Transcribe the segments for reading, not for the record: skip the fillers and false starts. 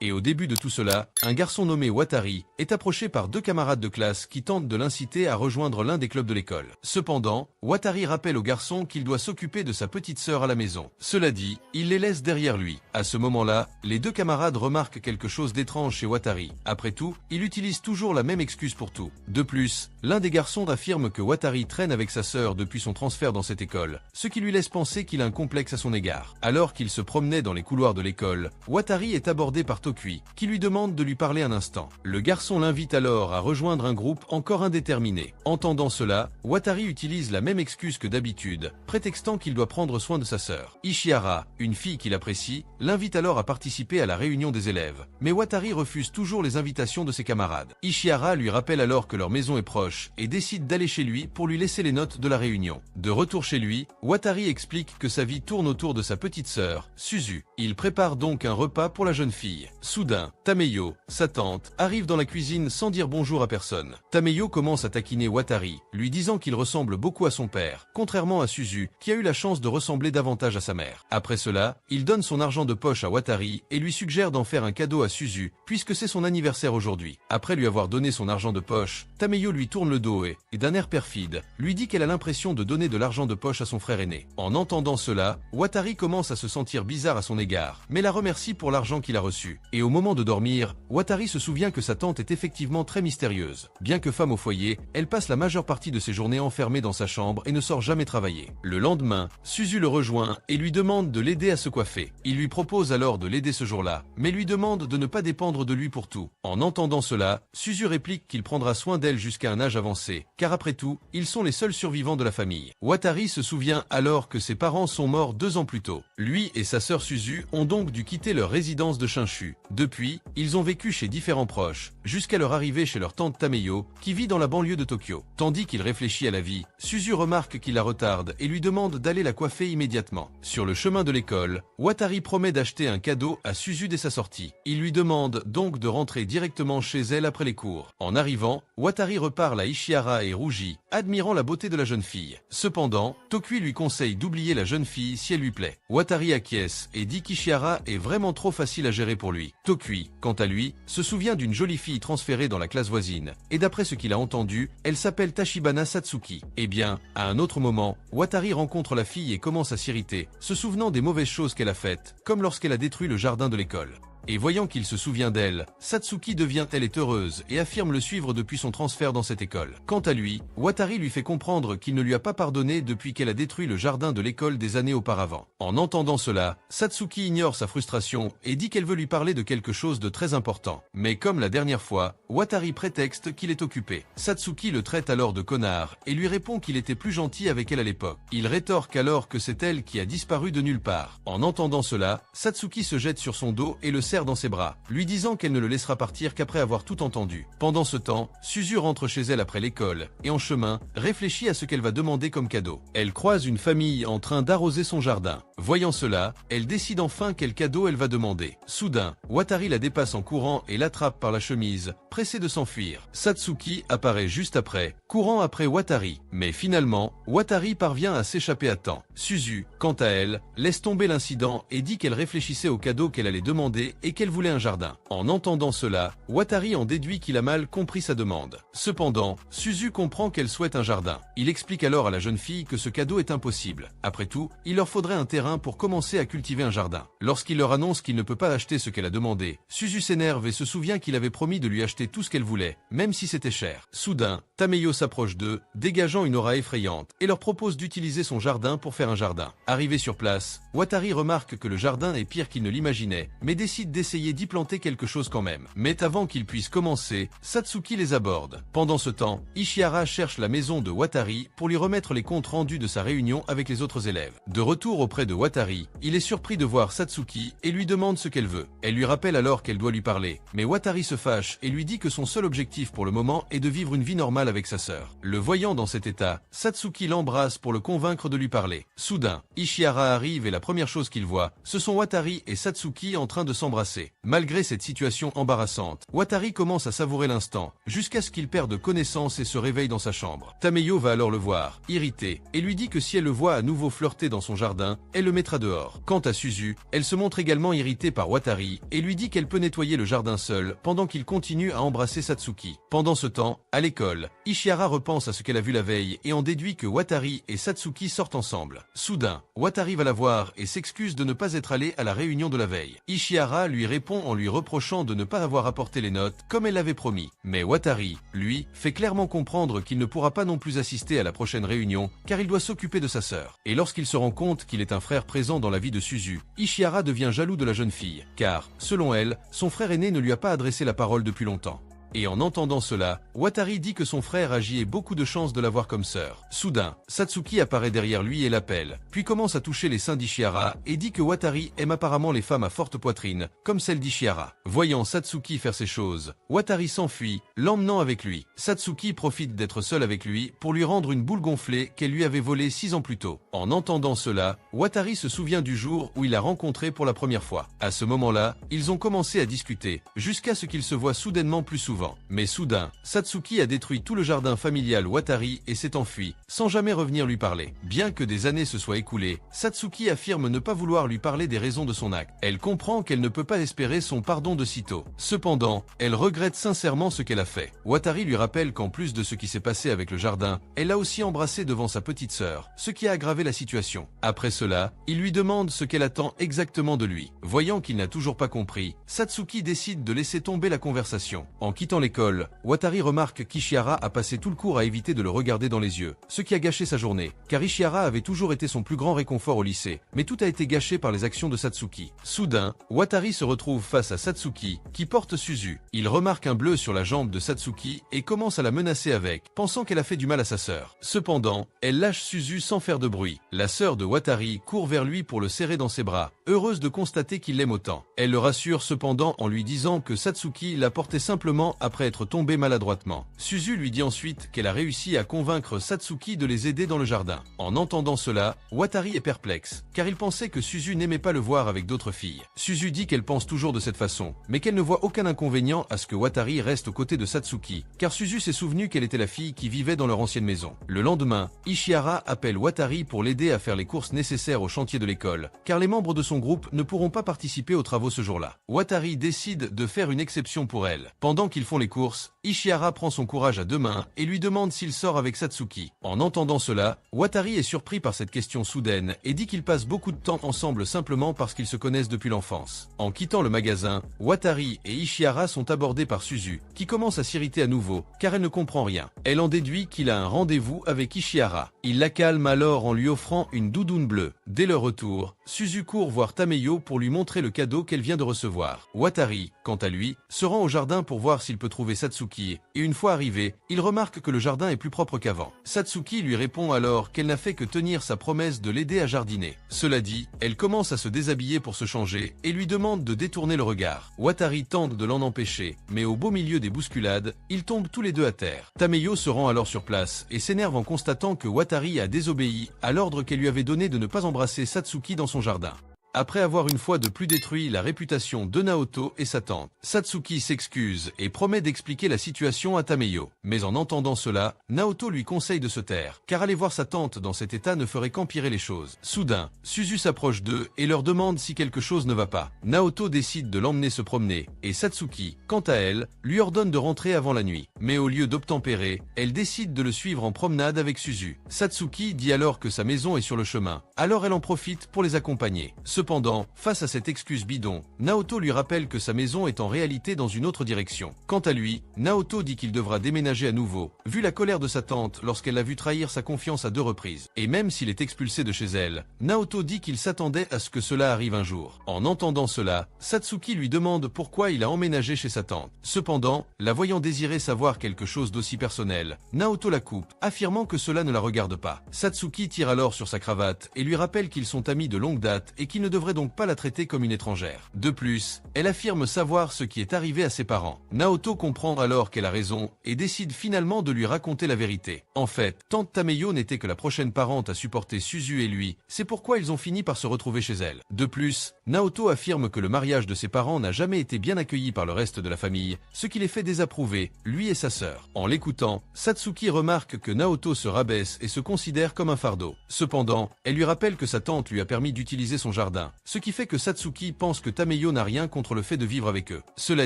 Et au début de tout cela, un garçon nommé Watari est approché par deux camarades de classe qui tentent de l'inciter à rejoindre l'un des clubs de l'école. Cependant, Watari rappelle au garçon qu'il doit s'occuper de sa petite sœur à la maison. Cela dit, il les laisse derrière lui. À ce moment-là, les deux camarades remarquent quelque chose d'étrange chez Watari. Après tout, il utilise toujours la même excuse pour tout. De plus, l'un des garçons affirme que Watari traîne avec sa sœur depuis son transfert dans cette école, ce qui lui laisse penser qu'il a un complexe à son égard. Alors qu'il se promenait dans les couloirs de l'école, Watari est abordé par Tokui, qui lui demande de lui parler un instant. Le garçon l'invite alors à rejoindre un groupe encore indéterminé. Entendant cela, Watari utilise la même excuse que d'habitude, prétextant qu'il doit prendre soin de sa sœur. Ishihara, une fille qu'il apprécie, l'invite alors à participer à la réunion des élèves. Mais Watari refuse toujours les invitations de ses camarades. Ishihara lui rappelle alors que leur maison est proche et décide d'aller chez lui pour lui laisser les notes de la réunion. De retour chez lui, Watari explique que sa vie tourne autour de sa petite sœur, Suzu. Il prépare donc un repas pour la jeune fille. Soudain, Tameyo, sa tante, arrive dans la cuisine sans dire bonjour à personne. Tameyo commence à taquiner Watari, lui disant qu'il ressemble beaucoup à son père, contrairement à Suzu, qui a eu la chance de ressembler davantage à sa mère. Après cela, il donne son argent de poche à Watari et lui suggère d'en faire un cadeau à Suzu, puisque c'est son anniversaire aujourd'hui. Après lui avoir donné son argent de poche, Tameyo lui tourne le dos et d'un air perfide, lui dit qu'elle a l'impression de donner de l'argent de poche à son frère aîné. En entendant cela, Watari commence à se sentir bizarre à son égard, mais la remercie pour l'argent qu'il a reçu. Et au moment de dormir, Watari se souvient que sa tante est effectivement très mystérieuse. Bien que femme au foyer, elle passe la majeure partie de ses journées enfermée dans sa chambre et ne sort jamais travailler. Le lendemain, Suzu le rejoint et lui demande de l'aider à se coiffer. Il lui propose alors de l'aider ce jour-là, mais lui demande de ne pas dépendre de lui pour tout. En entendant cela, Suzu réplique qu'il prendra soin d'elle jusqu'à un âge avancé, car après tout, ils sont les seuls survivants de la famille. Watari se souvient alors que ses parents sont morts 2 ans plus tôt. Lui et sa sœur Suzu ont donc dû quitter leur résidence de Shinshu. Depuis, ils ont vécu chez différents proches, jusqu'à leur arrivée chez leur tante Tameyo, qui vit dans la banlieue de Tokyo. Tandis qu'il réfléchit à la vie, Suzu remarque qu'il la retarde et lui demande d'aller la coiffer immédiatement. Sur le chemin de l'école, Watari promet d'acheter un cadeau à Suzu dès sa sortie. Il lui demande donc de rentrer directement chez elle après les cours. En arrivant, Watari reparle à Ishihara et rougit, admirant la beauté de la jeune fille. Cependant, Tokui lui conseille d'oublier la jeune fille si elle lui plaît. Watari acquiesce et dit qu'Ishihara est vraiment trop facile à gérer pour lui. Tokui, quant à lui, se souvient d'une jolie fille transférée dans la classe voisine, et d'après ce qu'il a entendu, elle s'appelle Tachibana Satsuki. Eh bien, à un autre moment, Watari rencontre la fille et commence à s'irriter, se souvenant des mauvaises choses qu'elle a faites, comme lorsqu'elle a détruit le jardin de l'école. Et voyant qu'il se souvient d'elle, Satsuki devient elle est heureuse et affirme le suivre depuis son transfert dans cette école. Quant à lui, Watari lui fait comprendre qu'il ne lui a pas pardonné depuis qu'elle a détruit le jardin de l'école des années auparavant. En entendant cela, Satsuki ignore sa frustration et dit qu'elle veut lui parler de quelque chose de très important. Mais comme la dernière fois, Watari prétexte qu'il est occupé. Satsuki le traite alors de connard et lui répond qu'il était plus gentil avec elle à l'époque. Il rétorque alors que c'est elle qui a disparu de nulle part. En entendant cela, Satsuki se jette sur son dos et le serre dans ses bras, lui disant qu'elle ne le laissera partir qu'après avoir tout entendu. Pendant ce temps, Suzu rentre chez elle après l'école, et en chemin, réfléchit à ce qu'elle va demander comme cadeau. Elle croise une famille en train d'arroser son jardin. Voyant cela, elle décide enfin quel cadeau elle va demander. Soudain, Watari la dépasse en courant et l'attrape par la chemise, pressée de s'enfuir. Satsuki apparaît juste après, courant après Watari. Mais finalement, Watari parvient à s'échapper à temps. Suzu, quant à elle, laisse tomber l'incident et dit qu'elle réfléchissait au cadeau qu'elle allait demander et qu'elle voulait un jardin. En entendant cela, Watari en déduit qu'il a mal compris sa demande. Cependant, Suzu comprend qu'elle souhaite un jardin. Il explique alors à la jeune fille que ce cadeau est impossible. Après tout, il leur faudrait un terrain pour commencer à cultiver un jardin. Lorsqu'il leur annonce qu'il ne peut pas acheter ce qu'elle a demandé, Suzu s'énerve et se souvient qu'il avait promis de lui acheter tout ce qu'elle voulait, même si c'était cher. Soudain, Tameyo s'approche d'eux, dégageant une aura effrayante, et leur propose d'utiliser son jardin pour faire un jardin. Arrivé sur place, Watari remarque que le jardin est pire qu'il ne l'imaginait, mais décide d'essayer d'y planter quelque chose quand même. Mais avant qu'ils puissent commencer, Satsuki les aborde. Pendant ce temps, Ishihara cherche la maison de Watari pour lui remettre les comptes rendus de sa réunion avec les autres élèves. De retour auprès de Watari, il est surpris de voir Satsuki et lui demande ce qu'elle veut. Elle lui rappelle alors qu'elle doit lui parler, mais Watari se fâche et lui dit que son seul objectif pour le moment est de vivre une vie normale avec sa sœur. Le voyant dans cet état, Satsuki l'embrasse pour le convaincre de lui parler. Soudain, Ishihara arrive et la première chose qu'il voit, ce sont Watari et Satsuki en train de s'embrasser. s'embrasser. Malgré cette situation embarrassante, Watari commence à savourer l'instant, jusqu'à ce qu'il perde connaissance et se réveille dans sa chambre. Tameyo va alors le voir, irrité, et lui dit que si elle le voit à nouveau flirter dans son jardin, elle le mettra dehors. Quant à Suzu, elle se montre également irritée par Watari, et lui dit qu'elle peut nettoyer le jardin seule, pendant qu'il continue à embrasser Satsuki. Pendant ce temps, à l'école, Ishihara repense à ce qu'elle a vu la veille, et en déduit que Watari et Satsuki sortent ensemble. Soudain, Watari va la voir et s'excuse de ne pas être allée à la réunion de la veille. Ishihara lui répond en lui reprochant de ne pas avoir apporté les notes, comme elle l'avait promis. Mais Watari, lui, fait clairement comprendre qu'il ne pourra pas non plus assister à la prochaine réunion, car il doit s'occuper de sa sœur. Et lorsqu'il se rend compte qu'il est un frère présent dans la vie de Suzu, Ishihara devient jaloux de la jeune fille, car, selon elle, son frère aîné ne lui a pas adressé la parole depuis longtemps. Et en entendant cela, Watari dit que son frère agit et beaucoup de chances de l'avoir comme sœur. Soudain, Satsuki apparaît derrière lui et l'appelle, puis commence à toucher les seins d'Ishihara et dit que Watari aime apparemment les femmes à forte poitrine, comme celle d'Ishihara. Voyant Satsuki faire ces choses, Watari s'enfuit, l'emmenant avec lui. Satsuki profite d'être seule avec lui pour lui rendre une boule gonflée qu'elle lui avait volée 6 ans plus tôt. En entendant cela, Watari se souvient du jour où il l'a rencontrée pour la première fois. À ce moment-là, ils ont commencé à discuter, jusqu'à ce qu'ils se voient soudainement plus souvent. Mais soudain, Satsuki a détruit tout le jardin familial Watari et s'est enfui, sans jamais revenir lui parler. Bien que des années se soient écoulées, Satsuki affirme ne pas vouloir lui parler des raisons de son acte. Elle comprend qu'elle ne peut pas espérer son pardon de sitôt. Cependant, elle regrette sincèrement ce qu'elle a fait. Watari lui rappelle qu'en plus de ce qui s'est passé avec le jardin, elle l'a aussi embrassé devant sa petite sœur, ce qui a aggravé la situation. Après cela, il lui demande ce qu'elle attend exactement de lui. Voyant qu'il n'a toujours pas compris, Satsuki décide de laisser tomber la conversation. En quittant l'école, Watari remarque qu'Ishihara a passé tout le cours à éviter de le regarder dans les yeux, ce qui a gâché sa journée, car Ishihara avait toujours été son plus grand réconfort au lycée, mais tout a été gâché par les actions de Satsuki. Soudain, Watari se retrouve face à Satsuki, qui porte Suzu. Il remarque un bleu sur la jambe de Satsuki et commence à la menacer avec, pensant qu'elle a fait du mal à sa sœur. Cependant, elle lâche Suzu sans faire de bruit. La sœur de Watari court vers lui pour le serrer dans ses bras, heureuse de constater qu'il l'aime autant. Elle le rassure cependant en lui disant que Satsuki l'a porté simplement après être tombée maladroitement. Suzu lui dit ensuite qu'elle a réussi à convaincre Satsuki de les aider dans le jardin. En entendant cela, Watari est perplexe, car il pensait que Suzu n'aimait pas le voir avec d'autres filles. Suzu dit qu'elle pense toujours de cette façon, mais qu'elle ne voit aucun inconvénient à ce que Watari reste aux côtés de Satsuki, car Suzu s'est souvenu qu'elle était la fille qui vivait dans leur ancienne maison. Le lendemain, Ishihara appelle Watari pour l'aider à faire les courses nécessaires au chantier de l'école, car les membres de son groupe ne pourront pas participer aux travaux ce jour-là. Watari décide de faire une exception pour elle. Pendant qu'ils font les courses, Ishihara prend son courage à deux mains et lui demande s'il sort avec Satsuki. En entendant cela, Watari est surpris par cette question soudaine et dit qu'ils passent beaucoup de temps ensemble simplement parce qu'ils se connaissent depuis l'enfance. En quittant le magasin, Watari et Ishihara sont abordés par Suzu, qui commence à s'irriter à nouveau, car elle ne comprend rien. Elle en déduit qu'il a un rendez-vous avec Ishihara. Il la calme alors en lui offrant une doudoune bleue. Dès leur retour, Suzu court voir Tameyo pour lui montrer le cadeau qu'elle vient de recevoir. Watari, quant à lui, se rend au jardin pour voir s'il peut trouver Satsuki, et une fois arrivé, il remarque que le jardin est plus propre qu'avant. Satsuki lui répond alors qu'elle n'a fait que tenir sa promesse de l'aider à jardiner. Cela dit, elle commence à se déshabiller pour se changer, et lui demande de détourner le regard. Watari tente de l'en empêcher, mais au beau milieu des bousculades, ils tombent tous les deux à terre. Tameyo se rend alors sur place, et s'énerve en constatant que Watari a désobéi à l'ordre qu'elle lui avait donné de ne pas embrasser Satsuki dans son jardin. Après avoir une fois de plus détruit la réputation de Naoto et sa tante, Satsuki s'excuse et promet d'expliquer la situation à Tameyo. Mais en entendant cela, Naoto lui conseille de se taire, car aller voir sa tante dans cet état ne ferait qu'empirer les choses. Soudain, Suzu s'approche d'eux et leur demande si quelque chose ne va pas. Naoto décide de l'emmener se promener, et Satsuki, quant à elle, lui ordonne de rentrer avant la nuit. Mais au lieu d'obtempérer, elle décide de le suivre en promenade avec Suzu. Satsuki dit alors que sa maison est sur le chemin, alors elle en profite pour les accompagner. Cependant, face à cette excuse bidon, Naoto lui rappelle que sa maison est en réalité dans une autre direction. Quant à lui, Naoto dit qu'il devra déménager à nouveau, vu la colère de sa tante lorsqu'elle l'a vu trahir sa confiance à 2 reprises. Et même s'il est expulsé de chez elle, Naoto dit qu'il s'attendait à ce que cela arrive un jour. En entendant cela, Satsuki lui demande pourquoi il a emménagé chez sa tante. Cependant, la voyant désirer savoir quelque chose d'aussi personnel, Naoto la coupe, affirmant que cela ne la regarde pas. Satsuki tire alors sur sa cravate et lui rappelle qu'ils sont amis de longue date et qu'il ne devrait donc pas la traiter comme une étrangère. De plus, elle affirme savoir ce qui est arrivé à ses parents. Naoto comprend alors qu'elle a raison et décide finalement de lui raconter la vérité. En fait, tante Tameyo n'était que la prochaine parente à supporter Suzu et lui, c'est pourquoi ils ont fini par se retrouver chez elle. De plus, Naoto affirme que le mariage de ses parents n'a jamais été bien accueilli par le reste de la famille, ce qui les fait désapprouver, lui et sa sœur. En l'écoutant, Satsuki remarque que Naoto se rabaisse et se considère comme un fardeau. Cependant, elle lui rappelle que sa tante lui a permis d'utiliser son jardin, ce qui fait que Satsuki pense que Tameyo n'a rien contre le fait de vivre avec eux. Cela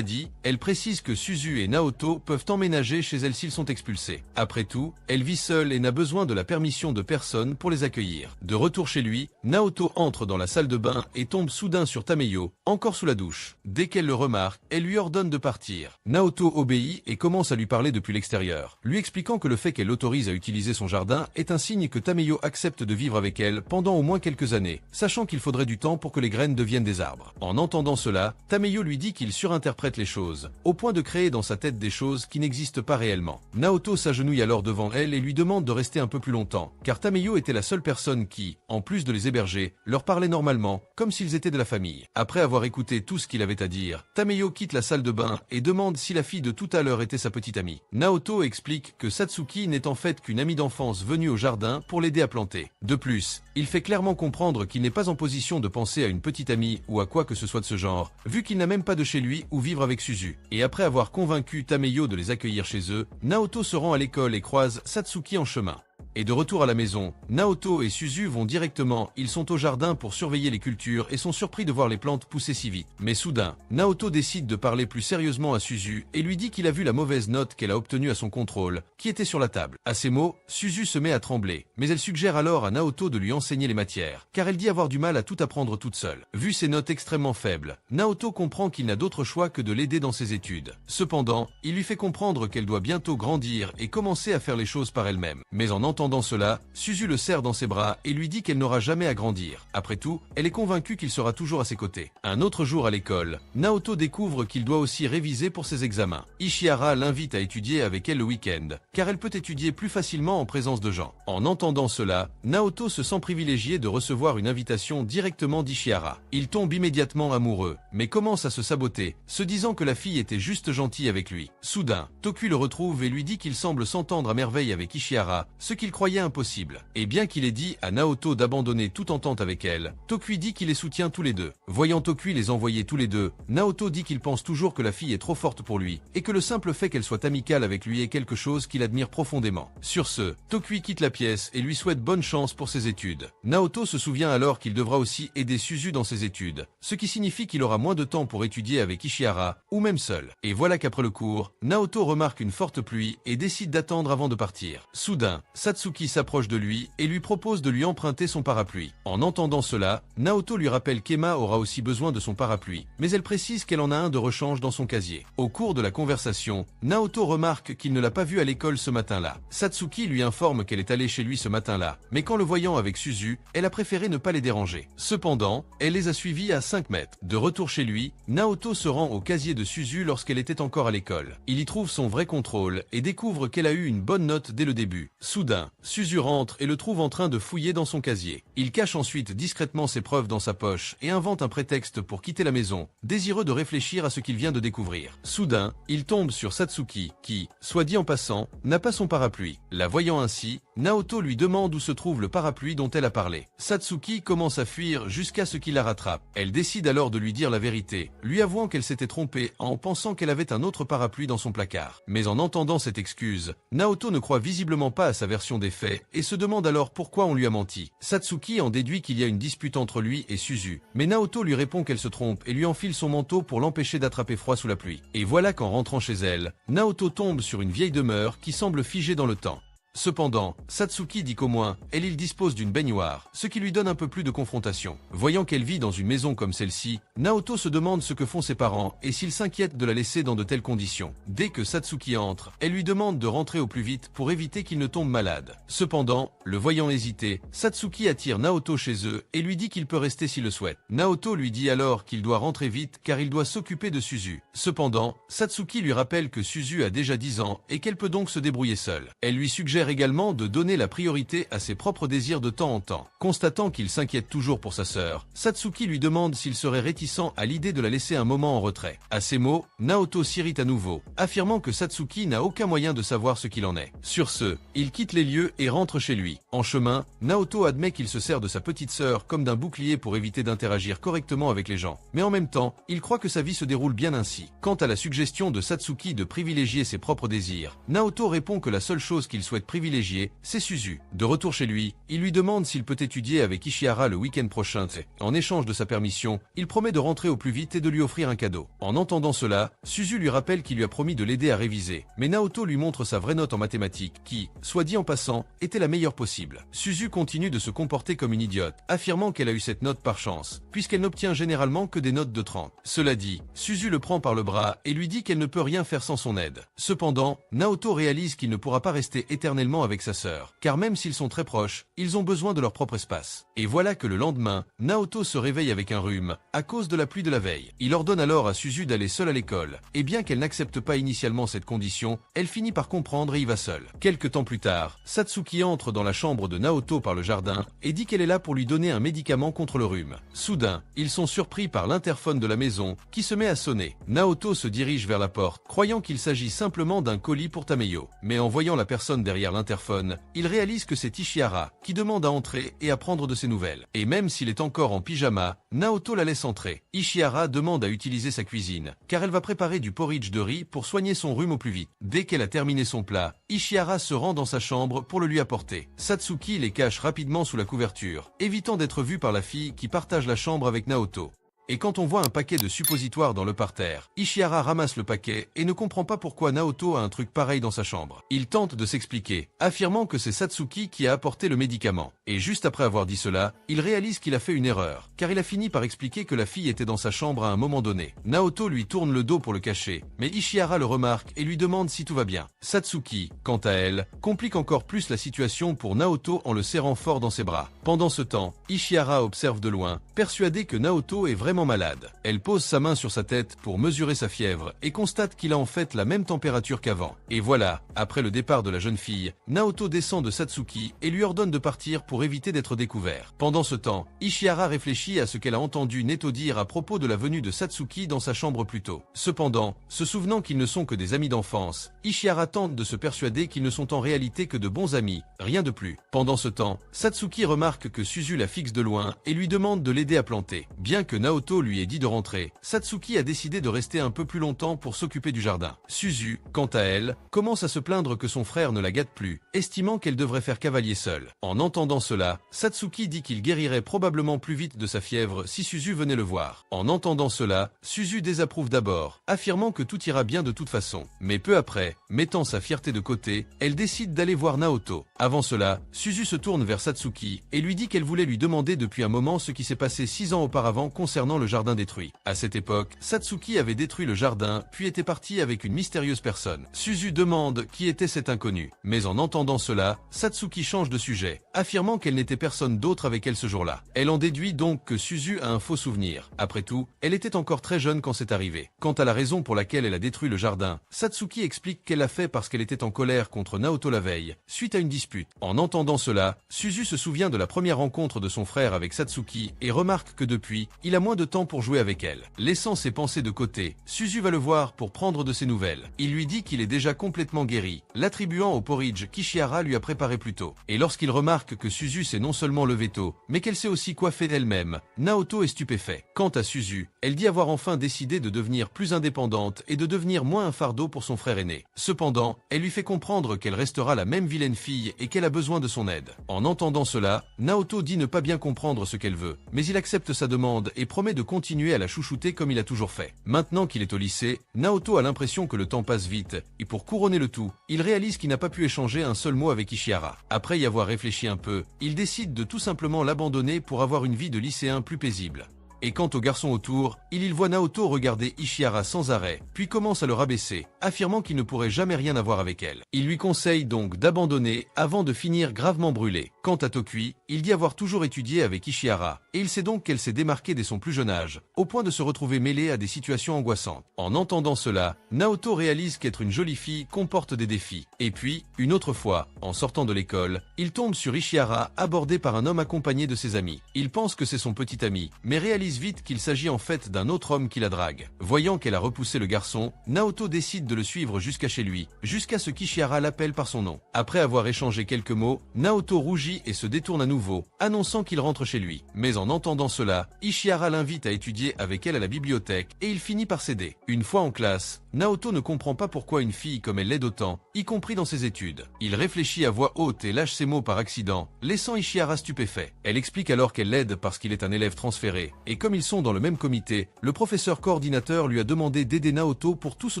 dit, elle précise que Suzu et Naoto peuvent emménager chez elle s'ils sont expulsés. Après tout, elle vit seule et n'a besoin de la permission de personne pour les accueillir. De retour chez lui, Naoto entre dans la salle de bain et tombe soudain sur Tameyo, encore sous la douche. Dès qu'elle le remarque, elle lui ordonne de partir. Naoto obéit et commence à lui parler depuis l'extérieur, lui expliquant que le fait qu'elle l'autorise à utiliser son jardin est un signe que Tameyo accepte de vivre avec elle pendant au moins quelques années, sachant qu'il faudrait du temps pour que les graines deviennent des arbres. En entendant cela, Tameyo lui dit qu'il surinterprète les choses, au point de créer dans sa tête des choses qui n'existent pas réellement. Naoto s'agenouille alors devant elle et lui demande de rester un peu plus longtemps, car Tameyo était la seule personne qui, en plus de les héberger, leur parlait normalement, comme s'ils étaient de la famille. Après avoir écouté tout ce qu'il avait à dire, Tameyo quitte la salle de bain et demande si la fille de tout à l'heure était sa petite amie. Naoto explique que Satsuki n'est en fait qu'une amie d'enfance venue au jardin pour l'aider à planter. De plus, il fait clairement comprendre qu'il n'est pas en position de penser à une petite amie ou à quoi que ce soit de ce genre, vu qu'il n'a même pas de chez lui où vivre avec Suzu. Et après avoir convaincu Tameyo de les accueillir chez eux, Naoto se rend à l'école et croise Satsuki en chemin. Et de retour à la maison, Naoto et Suzu vont directement, ils sont au jardin pour surveiller les cultures et sont surpris de voir les plantes pousser si vite. Mais soudain, Naoto décide de parler plus sérieusement à Suzu et lui dit qu'il a vu la mauvaise note qu'elle a obtenue à son contrôle, qui était sur la table. À ces mots, Suzu se met à trembler, mais elle suggère alors à Naoto de lui enseigner les matières, car elle dit avoir du mal à tout apprendre toute seule. Vu ses notes extrêmement faibles, Naoto comprend qu'il n'a d'autre choix que de l'aider dans ses études. Cependant, il lui fait comprendre qu'elle doit bientôt grandir et commencer à faire les choses par elle-même. Mais en entendant cela, Suzu le serre dans ses bras et lui dit qu'elle n'aura jamais à grandir. Après tout, elle est convaincue qu'il sera toujours à ses côtés. Un autre jour à l'école, Naoto découvre qu'il doit aussi réviser pour ses examens. Ishihara l'invite à étudier avec elle le week-end, car elle peut étudier plus facilement en présence de gens. En entendant cela, Naoto se sent privilégié de recevoir une invitation directement d'Ishihara. Il tombe immédiatement amoureux, mais commence à se saboter, se disant que la fille était juste gentille avec lui. Soudain, Tokui le retrouve et lui dit qu'il semble s'entendre à merveille avec Ishihara, ce qu'il croyait impossible. Et bien qu'il ait dit à Naoto d'abandonner toute entente avec elle, Tokui dit qu'il les soutient tous les deux. Voyant Tokui les envoyer tous les deux, Naoto dit qu'il pense toujours que la fille est trop forte pour lui, et que le simple fait qu'elle soit amicale avec lui est quelque chose qu'il admire profondément. Sur ce, Tokui quitte la pièce et lui souhaite bonne chance pour ses études. Naoto se souvient alors qu'il devra aussi aider Suzu dans ses études, ce qui signifie qu'il aura moins de temps pour étudier avec Ishihara, ou même seul. Et voilà qu'après le cours, Naoto remarque une forte pluie et décide d'attendre avant de partir. Soudain, Satsuki s'approche de lui et lui propose de lui emprunter son parapluie. En entendant cela, Naoto lui rappelle qu'Emma aura aussi besoin de son parapluie, mais elle précise qu'elle en a un de rechange dans son casier. Au cours de la conversation, Naoto remarque qu'il ne l'a pas vue à l'école ce matin-là. Satsuki lui informe qu'elle est allée chez lui ce matin-là, mais qu'en le voyant avec Suzu, elle a préféré ne pas les déranger. Cependant, elle les a suivis à 5 mètres. De retour chez lui, Naoto se rend au casier de Suzu lorsqu'elle était encore à l'école. Il y trouve son vrai contrôle et découvre qu'elle a eu une bonne note dès le début. Soudain, Suzu rentre et le trouve en train de fouiller dans son casier. Il cache ensuite discrètement ses preuves dans sa poche et invente un prétexte pour quitter la maison, désireux de réfléchir à ce qu'il vient de découvrir. Soudain, il tombe sur Satsuki, qui, soit dit en passant, n'a pas son parapluie. La voyant ainsi, Naoto lui demande où se trouve le parapluie dont elle a parlé. Satsuki commence à fuir jusqu'à ce qu'il la rattrape. Elle décide alors de lui dire la vérité, lui avouant qu'elle s'était trompée en pensant qu'elle avait un autre parapluie dans son placard. Mais en entendant cette excuse, Naoto ne croit visiblement pas à sa version des faits et se demande alors pourquoi on lui a menti. Satsuki en déduit qu'il y a une dispute entre lui et Suzu, mais Naoto lui répond qu'elle se trompe et lui enfile son manteau pour l'empêcher d'attraper froid sous la pluie. Et voilà qu'en rentrant chez elle, Naoto tombe sur une vieille demeure qui semble figée dans le temps. Cependant, Satsuki dit qu'au moins, il dispose d'une baignoire, ce qui lui donne un peu plus de confrontation. Voyant qu'elle vit dans une maison comme celle-ci, Naoto se demande ce que font ses parents et s'ils s'inquiètent de la laisser dans de telles conditions. Dès que Satsuki entre, elle lui demande de rentrer au plus vite pour éviter qu'il ne tombe malade. Cependant, le voyant hésiter, Satsuki attire Naoto chez eux et lui dit qu'il peut rester s'il le souhaite. Naoto lui dit alors qu'il doit rentrer vite car il doit s'occuper de Suzu. Cependant, Satsuki lui rappelle que Suzu a déjà 10 ans et qu'elle peut donc se débrouiller seule. Elle lui suggère suggère également de donner la priorité à ses propres désirs de temps en temps. Constatant qu'il s'inquiète toujours pour sa sœur, Satsuki lui demande s'il serait réticent à l'idée de la laisser un moment en retrait. À ces mots, Naoto s'irrite à nouveau, affirmant que Satsuki n'a aucun moyen de savoir ce qu'il en est. Sur ce, il quitte les lieux et rentre chez lui. En chemin, Naoto admet qu'il se sert de sa petite sœur comme d'un bouclier pour éviter d'interagir correctement avec les gens. Mais en même temps, il croit que sa vie se déroule bien ainsi. Quant à la suggestion de Satsuki de privilégier ses propres désirs, Naoto répond que la seule chose qu'il souhaite privilégier, c'est Suzu. De retour chez lui, il lui demande s'il peut étudier avec Ishihara le week-end prochain. En échange de sa permission, il promet de rentrer au plus vite et de lui offrir un cadeau. En entendant cela, Suzu lui rappelle qu'il lui a promis de l'aider à réviser, mais Naoto lui montre sa vraie note en mathématiques qui, soit dit en passant, était la meilleure possible. Suzu continue de se comporter comme une idiote, affirmant qu'elle a eu cette note par chance, puisqu'elle n'obtient généralement que des notes de 30. Cela dit, Suzu le prend par le bras et lui dit qu'elle ne peut rien faire sans son aide. Cependant, Naoto réalise qu'il ne pourra pas rester éternellement avec sa sœur, car même s'ils sont très proches, ils ont besoin de leur propre espace. Et voilà que le lendemain, Naoto se réveille avec un rhume, à cause de la pluie de la veille. Il ordonne alors à Suzu d'aller seule à l'école, et bien qu'elle n'accepte pas initialement cette condition, elle finit par comprendre et y va seule. Quelque temps plus tard, Satsuki entre dans la chambre de Naoto par le jardin, et dit qu'elle est là pour lui donner un médicament contre le rhume. Soudain, ils sont surpris par l'interphone de la maison, qui se met à sonner. Naoto se dirige vers la porte, croyant qu'il s'agit simplement d'un colis pour Tameyo. Mais en voyant la personne derrière l'interphone, il réalise que c'est Ishihara, qui demande à entrer et à prendre de ses nouvelles. Et même s'il est encore en pyjama, Naoto la laisse entrer. Ishihara demande à utiliser sa cuisine, car elle va préparer du porridge de riz pour soigner son rhume au plus vite. Dès qu'elle a terminé son plat, Ishihara se rend dans sa chambre pour le lui apporter. Satsuki les cache rapidement sous la couverture, évitant d'être vu par la fille qui partage la chambre avec Naoto. Et quand on voit un paquet de suppositoires dans le parterre, Ishihara ramasse le paquet et ne comprend pas pourquoi Naoto a un truc pareil dans sa chambre. Il tente de s'expliquer, affirmant que c'est Satsuki qui a apporté le médicament. Et juste après avoir dit cela, il réalise qu'il a fait une erreur, car il a fini par expliquer que la fille était dans sa chambre à un moment donné. Naoto lui tourne le dos pour le cacher, mais Ishihara le remarque et lui demande si tout va bien. Satsuki, quant à elle, complique encore plus la situation pour Naoto en le serrant fort dans ses bras. Pendant ce temps, Ishihara observe de loin, persuadé que Naoto est vraiment malade. Elle pose sa main sur sa tête pour mesurer sa fièvre et constate qu'il a en fait la même température qu'avant. Et voilà, après le départ de la jeune fille, Naoto descend de Satsuki et lui ordonne de partir pour éviter d'être découvert. Pendant ce temps, Ishihara réfléchit à ce qu'elle a entendu Neto dire à propos de la venue de Satsuki dans sa chambre plus tôt. Cependant, se souvenant qu'ils ne sont que des amis d'enfance, Ishihara tente de se persuader qu'ils ne sont en réalité que de bons amis, rien de plus. Pendant ce temps, Satsuki remarque que Suzu la fixe de loin et lui demande de l'aider à planter. Bien que Naoto lui ait dit de rentrer, Satsuki a décidé de rester un peu plus longtemps pour s'occuper du jardin. Suzu, quant à elle, commence à se plaindre que son frère ne la gâte plus, estimant qu'elle devrait faire cavalier seule. En entendant cela, Satsuki dit qu'il guérirait probablement plus vite de sa fièvre si Suzu venait le voir. En entendant cela, Suzu désapprouve d'abord, affirmant que tout ira bien de toute façon. Mais peu après, mettant sa fierté de côté, elle décide d'aller voir Naoto. Avant cela, Suzu se tourne vers Satsuki et lui dit qu'elle voulait lui demander depuis un moment ce qui s'est passé 6 ans auparavant concernant le jardin détruit. À cette époque, Satsuki avait détruit le jardin, puis était parti avec une mystérieuse personne. Suzu demande qui était cet inconnu. Mais en entendant cela, Satsuki change de sujet, affirmant qu'elle n'était personne d'autre avec elle ce jour-là. Elle en déduit donc que Suzu a un faux souvenir. Après tout, elle était encore très jeune quand c'est arrivé. Quant à la raison pour laquelle elle a détruit le jardin, Satsuki explique qu'elle l'a fait parce qu'elle était en colère contre Naoto la veille, suite à une dispute. En entendant cela, Suzu se souvient de la première rencontre de son frère avec Satsuki et remarque que depuis, il a moins de temps pour jouer avec elle. Laissant ses pensées de côté, Suzu va le voir pour prendre de ses nouvelles. Il lui dit qu'il est déjà complètement guéri, l'attribuant au porridge qu'Ishihara lui a préparé plus tôt. Et lorsqu'il remarque que Suzu s'est non seulement levée tôt, mais qu'elle s'est aussi coiffée d'elle-même, Naoto est stupéfait. Quant à Suzu, elle dit avoir enfin décidé de devenir plus indépendante et de devenir moins un fardeau pour son frère aîné. Cependant, elle lui fait comprendre qu'elle restera la même vilaine fille et qu'elle a besoin de son aide. En entendant cela, Naoto dit ne pas bien comprendre ce qu'elle veut, mais il accepte sa demande et promet de continuer à la chouchouter comme il a toujours fait. Maintenant qu'il est au lycée, Naoto a l'impression que le temps passe vite, et pour couronner le tout, il réalise qu'il n'a pas pu échanger un seul mot avec Ishihara. Après y avoir réfléchi un peu, il décide de tout simplement l'abandonner pour avoir une vie de lycéen plus paisible. Et quant au garçon autour, il voit Naoto regarder Ishihara sans arrêt, puis commence à le rabaisser, affirmant qu'il ne pourrait jamais rien avoir avec elle. Il lui conseille donc d'abandonner avant de finir gravement brûlé. Quant à Tokui, il dit avoir toujours étudié avec Ishihara, et il sait donc qu'elle s'est démarquée dès son plus jeune âge, au point de se retrouver mêlée à des situations angoissantes. En entendant cela, Naoto réalise qu'être une jolie fille comporte des défis. Et puis, une autre fois, en sortant de l'école, il tombe sur Ishihara abordé par un homme accompagné de ses amis. Il pense que c'est son petit ami, mais réalise vite qu'il s'agit en fait d'un autre homme qui la drague. Voyant qu'elle a repoussé le garçon, Naoto décide de le suivre jusqu'à chez lui, jusqu'à ce qu'Ishihara l'appelle par son nom. Après avoir échangé quelques mots, Naoto rougit et se détourne à nouveau, annonçant qu'il rentre chez lui. Mais en entendant cela, Ishihara l'invite à étudier avec elle à la bibliothèque et il finit par céder. Une fois en classe, Naoto ne comprend pas pourquoi une fille comme elle l'aide autant, y compris dans ses études. Il réfléchit à voix haute et lâche ses mots par accident, laissant Ishihara stupéfait. Elle explique alors qu'elle l'aide parce qu'il est un élève transféré, et comme ils sont dans le même comité, le professeur coordinateur lui a demandé d'aider Naoto pour tout ce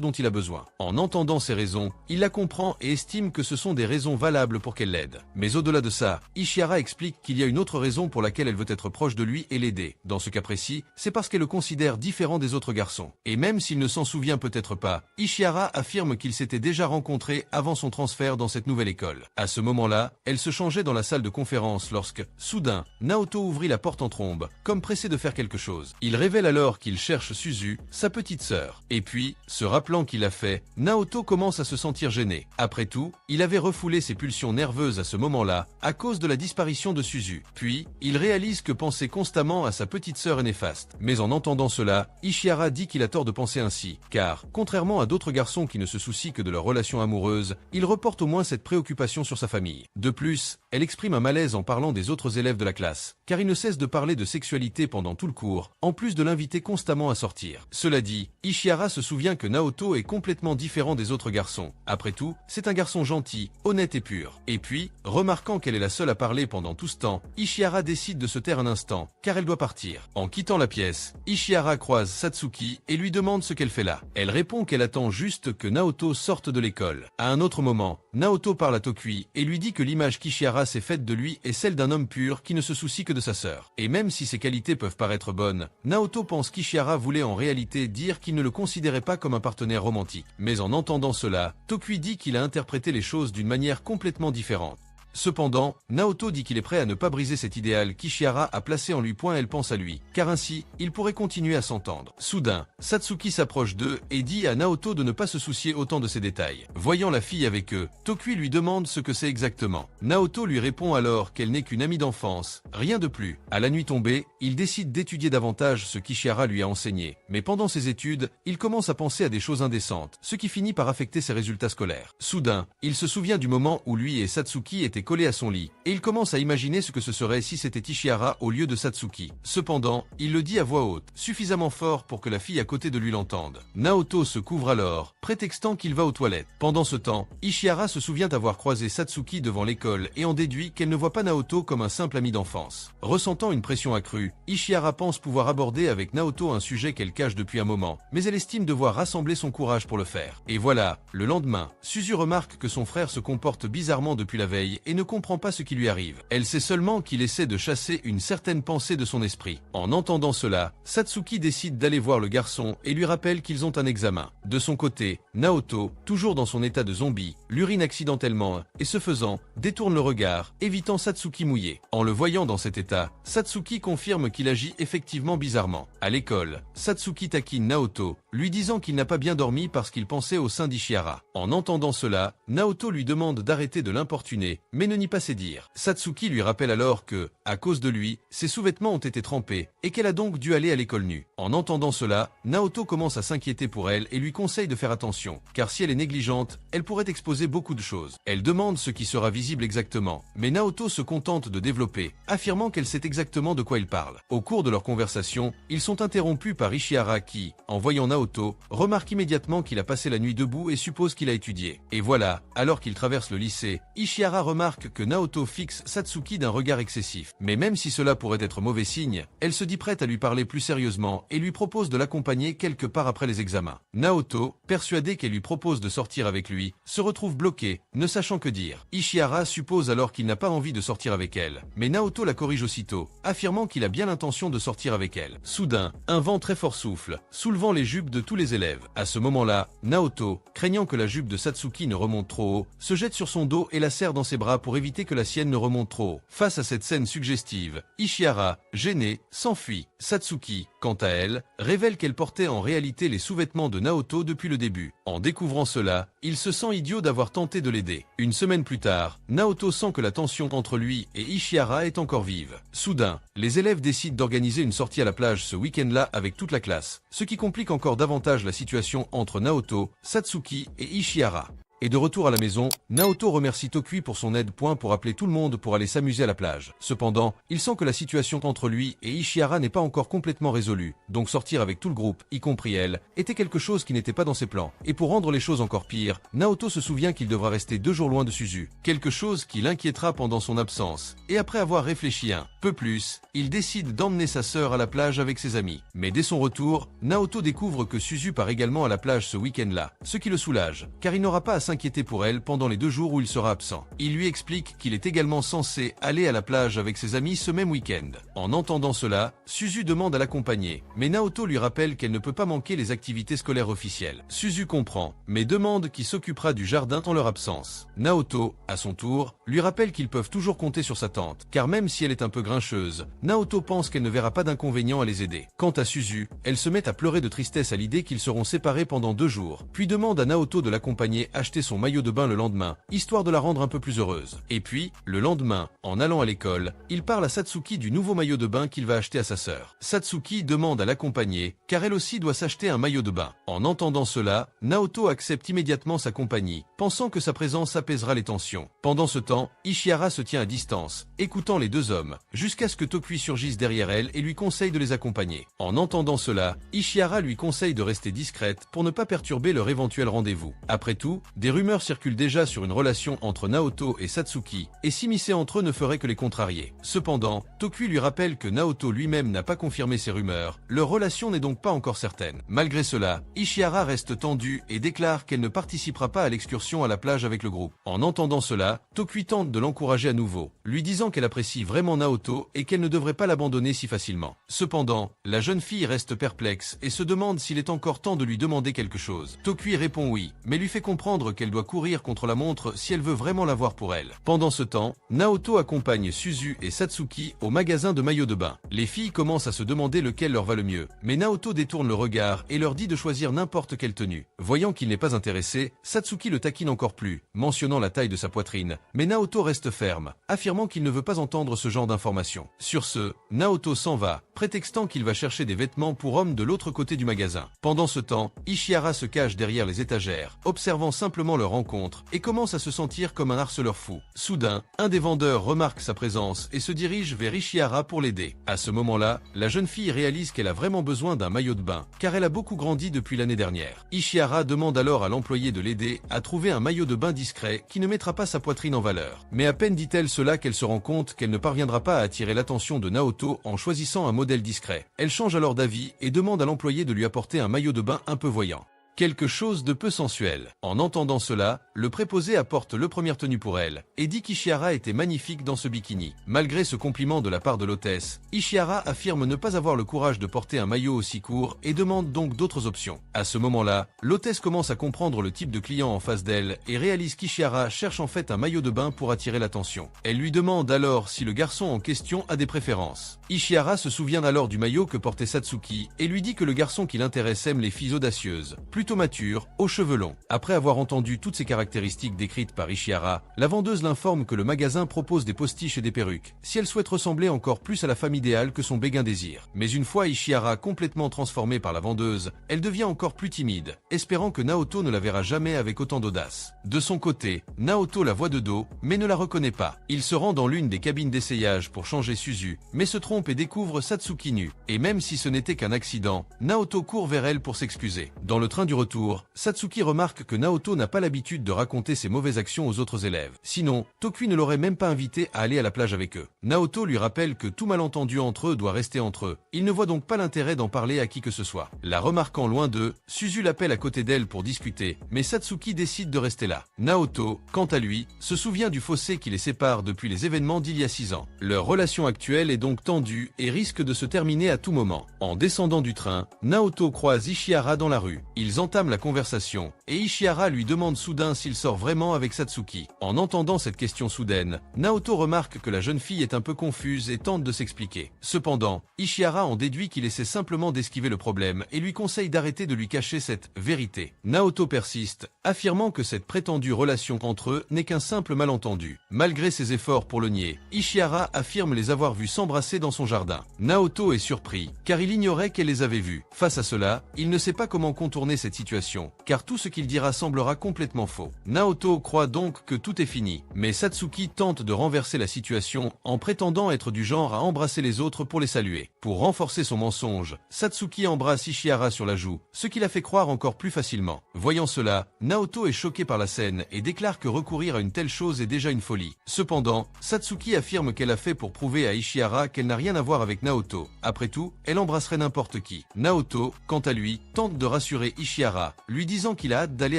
dont il a besoin. En entendant ces raisons, il la comprend et estime que ce sont des raisons valables pour qu'elle l'aide. Mais au-delà de ça, Ishihara explique qu'il y a une autre raison pour laquelle elle veut être proche de lui et l'aider. Dans ce cas précis, c'est parce qu'elle le considère différent des autres garçons. Et même s'il ne s'en souvient peut-être pas, Ishihara affirme qu'ils s'étaient déjà rencontrés avant son transfert dans cette nouvelle école. À ce moment-là, elle se changeait dans la salle de conférence lorsque, soudain, Naoto ouvrit la porte en trombe, comme pressé de faire quelque chose. Il révèle alors qu'il cherche Suzu, sa petite sœur. Et puis, se rappelant qu'il a fait, Naoto commence à se sentir gêné. Après tout, il avait refoulé ses pulsions nerveuses à ce moment-là, à cause de la disparition de Suzu. Puis, il réalise que penser constamment à sa petite sœur est néfaste. Mais en entendant cela, Ishihara dit qu'il a tort de penser ainsi, car, contrairement à d'autres garçons qui ne se soucient que de leur relation amoureuse, il reporte au moins cette préoccupation sur sa famille. De plus, elle exprime un malaise en parlant des autres élèves de la classe, car il ne cesse de parler de sexualité pendant tout le cours, en plus de l'inviter constamment à sortir. Cela dit, Ishihara se souvient que Naoto est complètement différent des autres garçons. Après tout, c'est un garçon gentil, honnête et pur. Et puis, remarquant qu'elle est la seule à parler pendant tout ce temps, Ishihara décide de se taire un instant, car elle doit partir. En quittant la pièce, Ishihara croise Satsuki et lui demande ce qu'elle fait là. Elle répond qu'elle attend juste que Naoto sorte de l'école. À un autre moment, Naoto parle à Tokui et lui dit que l'image qu'Ishihara s'est faite de lui est celle d'un homme pur qui ne se soucie que de sa sœur. Et même si ses qualités peuvent paraître bonnes, Naoto pense qu'Ishihara voulait en réalité dire qu'il ne le considérait pas comme un partenaire romantique. Mais en entendant cela, Tokui dit qu'il a interprété les choses d'une manière complètement différente. Cependant, Naoto dit qu'il est prêt à ne pas briser cet idéal qu'Ishihara a placé en lui. Elle pense à lui, car ainsi, il pourrait continuer à s'entendre. Soudain, Satsuki s'approche d'eux et dit à Naoto de ne pas se soucier autant de ces détails. Voyant la fille avec eux, Tokui lui demande ce que c'est exactement. Naoto lui répond alors qu'elle n'est qu'une amie d'enfance, rien de plus. À la nuit tombée, il décide d'étudier davantage ce qu'Ishihara lui a enseigné. Mais pendant ses études, il commence à penser à des choses indécentes, ce qui finit par affecter ses résultats scolaires. Soudain, il se souvient du moment où lui et Satsuki étaient collé à son lit, et il commence à imaginer ce que ce serait si c'était Ishihara au lieu de Satsuki. Cependant, il le dit à voix haute, suffisamment fort pour que la fille à côté de lui l'entende. Naoto se couvre alors, prétextant qu'il va aux toilettes. Pendant ce temps, Ishihara se souvient avoir croisé Satsuki devant l'école et en déduit qu'elle ne voit pas Naoto comme un simple ami d'enfance. Ressentant une pression accrue, Ishihara pense pouvoir aborder avec Naoto un sujet qu'elle cache depuis un moment, mais elle estime devoir rassembler son courage pour le faire. Et voilà, le lendemain, Suzu remarque que son frère se comporte bizarrement depuis la veille et ne comprend pas ce qui lui arrive. Elle sait seulement qu'il essaie de chasser une certaine pensée de son esprit. En entendant cela, Satsuki décide d'aller voir le garçon et lui rappelle qu'ils ont un examen. De son côté, Naoto, toujours dans son état de zombie, l'urine accidentellement et ce faisant, détourne le regard, évitant Satsuki mouillé. En le voyant dans cet état, Satsuki confirme qu'il agit effectivement bizarrement. À l'école, Satsuki taquine Naoto, lui disant qu'il n'a pas bien dormi parce qu'il pensait au sein d'Ishihara. En entendant cela, Naoto lui demande d'arrêter de l'importuner, mais ne nie pas ses dires. Satsuki lui rappelle alors que, à cause de lui, ses sous-vêtements ont été trempés, et qu'elle a donc dû aller à l'école nue. En entendant cela, Naoto commence à s'inquiéter pour elle et lui conseille de faire attention, car si elle est négligente, elle pourrait exposer beaucoup de choses. Elle demande ce qui sera visible exactement, mais Naoto se contente de développer, affirmant qu'elle sait exactement de quoi il parle. Au cours de leur conversation, ils sont interrompus par Ishihara qui, en voyant Naoto, remarque immédiatement qu'il a passé la nuit debout et suppose qu'il a étudié. Et voilà, alors qu'il traverse le lycée, Ishihara remarque que Naoto fixe Satsuki d'un regard excessif. Mais même si cela pourrait être mauvais signe, elle se dit prête à lui parler plus sérieusement et lui propose de l'accompagner quelque part après les examens. Naoto, persuadé qu'elle lui propose de sortir avec lui, se retrouve bloqué, ne sachant que dire. Ishihara suppose alors qu'il n'a pas envie de sortir avec elle, mais Naoto la corrige aussitôt, affirmant qu'il a bien l'intention de sortir avec elle. Soudain, un vent très fort souffle, soulevant les jupes de tous les élèves. À ce moment-là, Naoto, craignant que la jupe de Satsuki ne remonte trop haut, se jette sur son dos et la serre dans ses bras pour éviter que la sienne ne remonte trop haut. Face à cette scène suggestive, Ishihara, gênée, s'enfuit. Satsuki, quant à elle, révèle qu'elle portait en réalité les sous-vêtements de Naoto depuis le début. En découvrant cela, il se sent idiot d'avoir tenté de l'aider. Une semaine plus tard, Naoto sent que la tension entre lui et Ishihara est encore vive. Soudain, les élèves décident d'organiser une sortie à la plage ce week-end-là avec toute la classe, ce qui complique encore davantage la situation entre Naoto, Satsuki et Ishihara. Et de retour à la maison, Naoto remercie Tokui pour son aide. Pour appeler tout le monde pour aller s'amuser à la plage. Cependant, il sent que la situation entre lui et Ishihara n'est pas encore complètement résolue, donc sortir avec tout le groupe, y compris elle, était quelque chose qui n'était pas dans ses plans. Et pour rendre les choses encore pires, Naoto se souvient qu'il devra rester 2 jours loin de Suzu, quelque chose qui l'inquiétera pendant son absence. Et après avoir réfléchi un peu plus, il décide d'emmener sa sœur à la plage avec ses amis. Mais dès son retour, Naoto découvre que Suzu part également à la plage ce week-end-là, ce qui le soulage, car il n'aura pas à s'inquiéter pour elle pendant les 2 jours où il sera absent. Il lui explique qu'il est également censé aller à la plage avec ses amis ce même week-end. En entendant cela, Suzu demande à l'accompagner, mais Naoto lui rappelle qu'elle ne peut pas manquer les activités scolaires officielles. Suzu comprend, mais demande qui s'occupera du jardin en leur absence. Naoto, à son tour, lui rappelle qu'ils peuvent toujours compter sur sa tante, car même si elle est un peu grincheuse, Naoto pense qu'elle ne verra pas d'inconvénient à les aider. Quant à Suzu, elle se met à pleurer de tristesse à l'idée qu'ils seront séparés pendant 2 jours, puis demande à Naoto de l'accompagner acheter son maillot de bain le lendemain, histoire de la rendre un peu plus heureuse. Et puis, le lendemain, en allant à l'école, il parle à Satsuki du nouveau maillot de bain qu'il va acheter à sa sœur. Satsuki demande à l'accompagner, car elle aussi doit s'acheter un maillot de bain. En entendant cela, Naoto accepte immédiatement sa compagnie, pensant que sa présence apaisera les tensions. Pendant ce temps, Ishihara se tient à distance, écoutant les 2 hommes, jusqu'à ce que Tokui surgisse derrière elle et lui conseille de les accompagner. En entendant cela, Ishihara lui conseille de rester discrète pour ne pas perturber leur éventuel rendez-vous. Après tout, des rumeurs circulent déjà sur une relation entre Naoto et Satsuki, et s'immiscer entre eux ne ferait que les contrarier. Cependant, Tokui lui rappelle que Naoto lui-même n'a pas confirmé ces rumeurs, leur relation n'est donc pas encore certaine. Malgré cela, Ishihara reste tendue et déclare qu'elle ne participera pas à l'excursion à la plage avec le groupe. En entendant cela, Tokui tente de l'encourager à nouveau, lui disant qu'elle apprécie vraiment Naoto et qu'elle ne devrait pas l'abandonner si facilement. Cependant, la jeune fille reste perplexe et se demande s'il est encore temps de lui demander quelque chose. Tokui répond oui, mais lui fait comprendre qu'elle doit courir contre la montre si elle veut vraiment l'avoir pour elle. Pendant ce temps, Naoto accompagne Suzu et Satsuki au magasin de maillots de bain. Les filles commencent à se demander lequel leur va le mieux, mais Naoto détourne le regard et leur dit de choisir n'importe quelle tenue. Voyant qu'il n'est pas intéressé, Satsuki le taquine encore plus, mentionnant la taille de sa poitrine, mais Naoto reste ferme, affirmant qu'il ne veut pas entendre ce genre d'informations. Sur ce, Naoto s'en va, prétextant qu'il va chercher des vêtements pour hommes de l'autre côté du magasin. Pendant ce temps, Ishihara se cache derrière les étagères, observant simplement leur rencontre, et commence à se sentir comme un harceleur fou. Soudain, un des vendeurs remarque sa présence et se dirige vers Ishihara pour l'aider. À ce moment-là, la jeune fille réalise qu'elle a vraiment besoin d'un maillot de bain, car elle a beaucoup grandi depuis l'année dernière. Ishihara demande alors à l'employé de l'aider à trouver un maillot de bain discret qui ne mettra pas sa poitrine en valeur. Mais à peine dit-elle cela qu'elle se rend compte qu'elle ne parviendra pas à attirer l'attention de Naoto en choisissant un modèle discret. Elle change alors d'avis et demande à l'employé de lui apporter un maillot de bain un peu voyant. Quelque chose de peu sensuel. En entendant cela, le préposé apporte le première tenue pour elle, et dit qu'Ishihara était magnifique dans ce bikini. Malgré ce compliment de la part de l'hôtesse, Ishihara affirme ne pas avoir le courage de porter un maillot aussi court et demande donc d'autres options. À ce moment-là, l'hôtesse commence à comprendre le type de client en face d'elle et réalise qu'Ishihara cherche en fait un maillot de bain pour attirer l'attention. Elle lui demande alors si le garçon en question a des préférences. Ishihara se souvient alors du maillot que portait Satsuki et lui dit que le garçon qui l'intéresse aime les filles audacieuses, plutôt mature, aux cheveux longs. Après avoir entendu toutes ces caractéristiques décrites par Ishihara, la vendeuse l'informe que le magasin propose des postiches et des perruques, si elle souhaite ressembler encore plus à la femme idéale que son béguin désire. Mais une fois Ishihara complètement transformée par la vendeuse, elle devient encore plus timide, espérant que Naoto ne la verra jamais avec autant d'audace. De son côté, Naoto la voit de dos, mais ne la reconnaît pas. Il se rend dans l'une des cabines d'essayage pour changer Suzu, mais se trompe et découvre Satsuki nue. Et même si ce n'était qu'un accident, Naoto court vers elle pour s'excuser. Dans le train du retour, Satsuki remarque que Naoto n'a pas l'habitude de raconter ses mauvaises actions aux autres élèves. Sinon, Tokui ne l'aurait même pas invité à aller à la plage avec eux. Naoto lui rappelle que tout malentendu entre eux doit rester entre eux. Il ne voit donc pas l'intérêt d'en parler à qui que ce soit. La remarquant loin d'eux, Suzu l'appelle à côté d'elle pour discuter, mais Satsuki décide de rester là. Naoto, quant à lui, se souvient du fossé qui les sépare depuis les événements d'il y a 6 ans. Leur relation actuelle est donc tendue et risque de se terminer à tout moment. En descendant du train, Naoto croise Ishihara dans la rue. Ils entament la conversation, et Ishihara lui demande soudain s'il sort vraiment avec Satsuki. En entendant cette question soudaine, Naoto remarque que la jeune fille est un peu confuse et tente de s'expliquer. Cependant, Ishihara en déduit qu'il essaie simplement d'esquiver le problème et lui conseille d'arrêter de lui cacher cette vérité. Naoto persiste, affirmant que cette prétendue relation entre eux n'est qu'un simple malentendu. Malgré ses efforts pour le nier, Ishihara affirme les avoir vus s'embrasser dans son jardin. Naoto est surpris, car il ignorait qu'elle les avait vus. Face à cela, il ne sait pas comment contourner cette situation, car tout ce qu'il dira semblera complètement faux. Naoto croit donc que tout est fini, mais Satsuki tente de renverser la situation en prétendant être du genre à embrasser les autres pour les saluer. Pour renforcer son mensonge, Satsuki embrasse Ishihara sur la joue, ce qui la fait croire encore plus facilement. Voyant cela, Naoto est choqué par la scène et déclare que recourir à une telle chose est déjà une folie. Cependant, Satsuki affirme qu'elle a fait pour prouver à Ishihara qu'elle n'a rien à voir avec Naoto. Après tout, elle embrasserait n'importe qui. Naoto, quant à lui, tente de rassurer Ishihara, lui disant qu'il a hâte d'aller